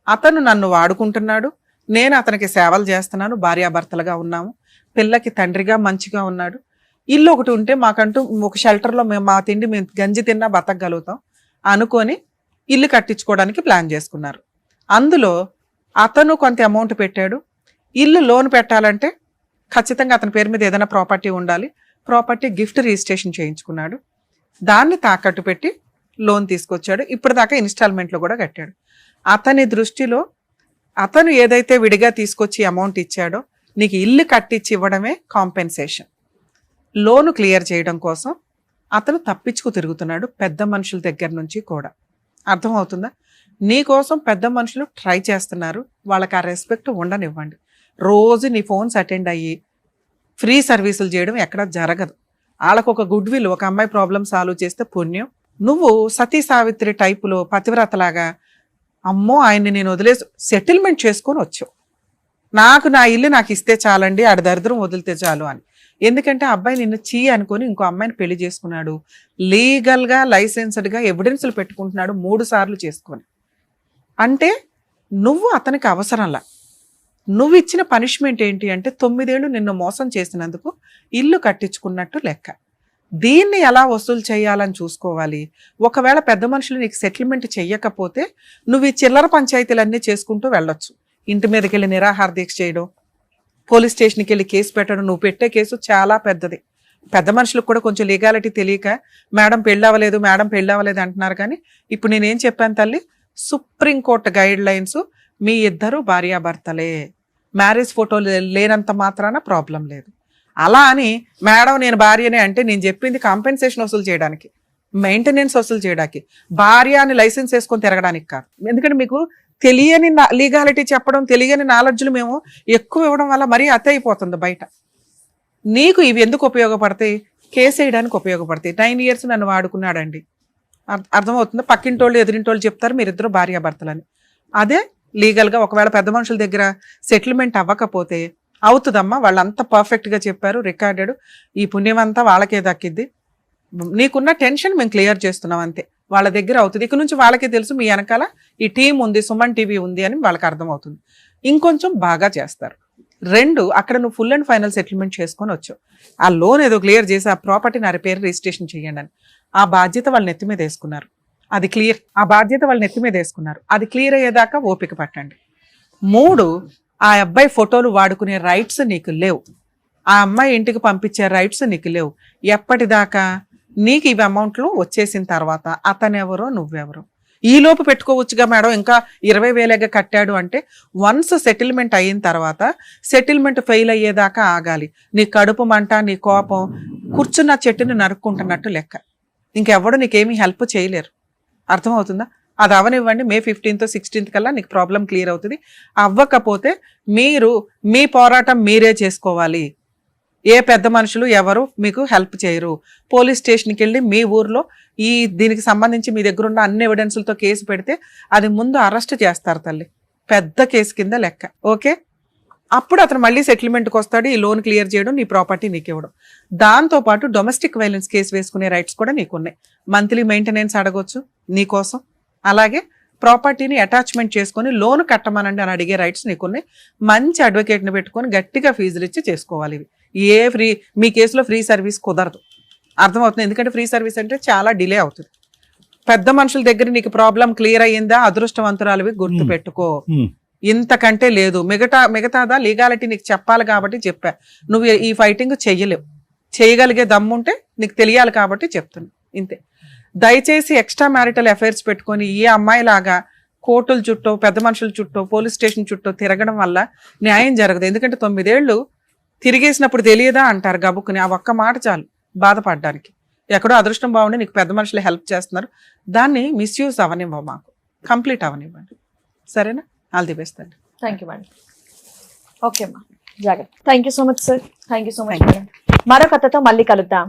అతను నన్ను వాడుకుంటున్నాడు, నేను అతనికి సేవలు చేస్తున్నాను, భార్యాభర్తలుగా ఉన్నాము, పిల్లకి తండ్రిగా మంచిగా ఉన్నాడు, ఇల్లు ఒకటి ఉంటే మాకంటూ ఒక షెల్టర్లో మేము మా తిండి మేము గంజి తిన్నా బతకగలుగుతాం అనుకొని ఇల్లు కట్టించుకోవడానికి ప్లాన్ చేసుకున్నారు. అందులో అతను కొంత అమౌంట్ పెట్టాడు. ఇల్లు లోన్ పెట్టాలంటే ఖచ్చితంగా అతని పేరు మీద ఏదైనా ప్రాపర్టీ ఉండాలి. ప్రాపర్టీ గిఫ్ట్ రిజిస్ట్రేషన్ చేయించుకున్నాడు. దాన్ని తాకట్టు పెట్టి లోన్ తీసుకొచ్చాడు. ఇప్పటిదాకా ఇన్స్టాల్మెంట్లో కూడా కట్టాడు. అతని దృష్టిలో అతను ఏదైతే విడిగా తీసుకొచ్చి అమౌంట్ ఇచ్చాడో నీకు ఇల్లు కట్టించి ఇవ్వడమే కాంపెన్సేషన్. లోను క్లియర్ చేయడం కోసం అతను తప్పించుకు తిరుగుతున్నాడు పెద్ద మనుషుల దగ్గర నుంచి కూడా. అర్థమవుతుందా? నీ కోసం పెద్ద మనుషులు ట్రై చేస్తున్నారు. వాళ్ళకి ఆ రెస్పెక్ట్ ఉండనివ్వండి. రోజు నీ ఫోన్స్ అటెండ్ అయ్యి ఫ్రీ సర్వీసులు చేయడం ఎక్కడ జరగదు. వాళ్ళకు ఒక గుడ్ విల్, ఒక అమ్మాయి ప్రాబ్లం సాల్వ్ చేస్తే పుణ్యం. నువ్వు సతీ సావిత్రి టైపులో పతివ్రతలాగా అమ్మో ఆయన్ని నేను వదిలేసి సెటిల్మెంట్ చేసుకొని వచ్చావు. నాకు నా ఇల్లు నాకు ఇస్తే చాలండి, ఆడ దరిద్రం వదిలితే చాలు అని. ఎందుకంటే అబ్బాయి నిన్ను చీ అనుకొని ఇంకో అమ్మాయిని పెళ్లి చేసుకున్నాడు. లీగల్గా లైసెన్స్డ్గా ఎవిడెన్స్లు పెట్టుకుంటున్నాడు 3 సార్లు చేసుకొని. అంటే నువ్వు అతనికి అవసరంలా. నువ్వు ఇచ్చిన పనిష్మెంట్ ఏంటి అంటే 9 ఏళ్ళు నిన్ను మోసం చేసినందుకు ఇల్లు కట్టించుకున్నట్టు లెక్క. దీన్ని ఎలా వసూలు చేయాలని చూసుకోవాలి. ఒకవేళ పెద్ద మనుషులు నీకు సెటిల్మెంట్ చెయ్యకపోతే నువ్వు ఈ చిల్లర పంచాయతీలన్నీ చేసుకుంటూ వెళ్ళొచ్చు. ఇంటి మీదకి వెళ్ళి నిరాహార దీక్ష చేయడం, పోలీస్ స్టేషన్కి వెళ్ళి కేసు పెట్టడం. నువ్వు పెట్టే కేసు చాలా పెద్దది. పెద్ద మనుషులకు కూడా కొంచెం లీగాలిటీ తెలియక మేడం పెళ్ళవలేదు అంటున్నారు. కానీ ఇప్పుడు నేనేం చెప్పాను తల్లి, సుప్రీంకోర్టు గైడ్ లైన్స్, మీ ఇద్దరు భార్యాభర్తలే, మ్యారేజ్ ఫోటోలు లేనంత మాత్రాన ప్రాబ్లం లేదు. అలా అని మేడం నేను భార్యనే అంటే నేను చెప్పింది కాంపెన్సేషన్ వసూలు చేయడానికి, మెయింటెనెన్స్ వసూలు చేయడానికి, భార్య అని లైసెన్స్ వేసుకొని తిరగడానికి కాదు. ఎందుకంటే మీకు తెలియని లీగాలిటీ చెప్పడం, తెలియని నాలెడ్జ్లు మేము ఎక్కువ ఇవ్వడం వల్ల మరీ అతి అయిపోతుంది బయట. నీకు ఇవి ఎందుకు ఉపయోగపడతాయి? కేసు వేయడానికి ఉపయోగపడతాయి. 9 years నన్ను వాడుకున్నాడండి, అర్థమవుతుందా? పక్కింటోళ్ళు ఎదురింటోళ్ళు చెప్తారు మీరిద్దరు భార్యాభర్తలని. అదే లీగల్గా ఒకవేళ పెద్ద మనుషుల దగ్గర సెటిల్మెంట్ అవ్వకపోతే అవుతుందమ్మా, వాళ్ళంతా పర్ఫెక్ట్గా చెప్పారు, రికార్డెడ్, ఈ పుణ్యం అంతా వాళ్ళకే దక్కిద్ది. నీకున్న టెన్షన్ మేము క్లియర్ చేస్తున్నాం అంతే. వాళ్ళ దగ్గర అవుతుంది. ఇక నుంచి వాళ్ళకే తెలుసు మీ వెనకాల ఈ టీం ఉంది, సుమన్ టీవీ ఉంది అని వాళ్ళకి అర్థమవుతుంది. ఇంకొంచెం బాగా చేస్తారు. 2 అక్కడ నువ్వు ఫుల్ అండ్ ఫైనల్ సెటిల్మెంట్ చేసుకొని వచ్చావు. ఆ లోన్ ఏదో క్లియర్ చేసి ఆ ప్రాపర్టీ నా పేరు రిజిస్ట్రేషన్ చేయండి అని ఆ బాధ్యత వాళ్ళ నెత్తి మీద వేసుకున్నారు. అది క్లియర్, ఆ బాధ్యత వాళ్ళ నెత్తి మీద వేసుకున్నారు. అది క్లియర్ అయ్యేదాకా ఓపిక పట్టండి. 3 ఆ అబ్బాయి ఫోటోలు వాడుకునే రైట్స్ నీకు లేవు. ఆ అమ్మాయి ఇంటికి పంపించే రైట్స్ నీకు లేవు. ఎప్పటిదాకా? నీకు ఇవి అమౌంట్లు వచ్చేసిన తర్వాత అతనెవరో నువ్వెవరో ఈ లోపు పెట్టుకోవచ్చుగా మేడం, ఇంకా 20,000 కట్టాడు అంటే వన్స్ సెటిల్మెంట్ అయిన తర్వాత సెటిల్మెంట్ ఫెయిల్ అయ్యేదాకా ఆగాలి. నీ కడుపు మంట, నీ కోపం కూర్చున్న చెట్టుని నరుక్కుంటున్నట్టు లెక్క. ఇంకెవడు నీకేమీ హెల్ప్ చేయలేరు. అర్థమవుతుందా? అది అవనివ్వండి. May 15th 16th కల్లా నీకు ప్రాబ్లం క్లియర్ అవుతుంది. అవ్వకపోతే మీరు మీ పోరాటం మీరే చేసుకోవాలి. ఏ పెద్ద మనుషులు ఎవరు మీకు హెల్ప్ చేయరు. పోలీస్ స్టేషన్కి వెళ్ళి మీ ఊర్లో దీనికి సంబంధించి మీ దగ్గర ఉన్న అన్ని ఎవిడెన్స్లతో కేసు పెడితే అది ముందు అరెస్ట్ చేస్తారు తల్లి, పెద్ద కేసు కింద లెక్క. ఓకే, అప్పుడు అతను మళ్ళీ సెటిల్మెంట్కి వస్తాడు, ఈ లోన్ క్లియర్ చేయడం, నీ ప్రాపర్టీ నీకు ఇవ్వడం. దాంతోపాటు డొమెస్టిక్ వైలెన్స్ కేసు వేసుకునే రైట్స్ కూడా నీకున్నాయి. మంత్లీ మెయింటెనెన్స్ అడగొచ్చు నీకోసం. అలాగే ప్రాపర్టీని అటాచ్మెంట్ చేసుకొని లోన్ కట్టమనండి అని అడిగే రైట్స్ నీకున్నాయి. మంచి అడ్వకేట్ని పెట్టుకొని గట్టిగా ఫీజులు ఇచ్చి చేసుకోవాలి. ఇవి మీ కేసులో ఫ్రీ సర్వీస్ కుదరదు. అర్థమవుతుంది? ఎందుకంటే ఫ్రీ సర్వీస్ అంటే చాలా డిలే అవుతుంది. పెద్ద మనుషుల దగ్గర నీకు ప్రాబ్లం క్లియర్ అయ్యిందా, అదృష్టవంతురాలివి, గుర్తు పెట్టుకో. ఇంతకంటే లేదు. మిగతాదా లీగాలిటీ నీకు చెప్పాలి కాబట్టి చెప్పా. నువ్వు ఈ ఫైటింగ్ చెయ్యలేవు. చేయగలిగే దమ్ముంటే నీకు తెలియాలి కాబట్టి చెప్తున్నా, ఇంతే. దయచేసి ఎక్స్ట్రా మ్యారిటల్ అఫైర్స్ పెట్టుకొని ఈ అమ్మాయిలాగా కోర్టుల చుట్టూ, పెద్ద మనుషుల చుట్టూ, పోలీస్ స్టేషన్ చుట్టూ తిరగడం వల్ల న్యాయం జరగదు. ఎందుకంటే 9 ఏళ్ళు తిరిగేసినప్పుడు తెలియదా అంటారు గబుక్కుని. ఆ ఒక్క మాట చాలు బాధపడడానికి. ఎక్కడో అదృష్టం బాగుండి నీకు పెద్ద మనుషులు హెల్ప్ చేస్తున్నారు, దాన్ని మిస్యూజ్ అవనివ్వ, మాకు కంప్లీట్ అవనివ్వండి. సరేనా? ఆల్ ది బెస్ట్ అండి. Thank you madam. ఓకే అమ్మా, జాగ్రత్త. Thank you so much sir. Thank you so much. మరో కథతో మళ్ళీ కలుద్దాం.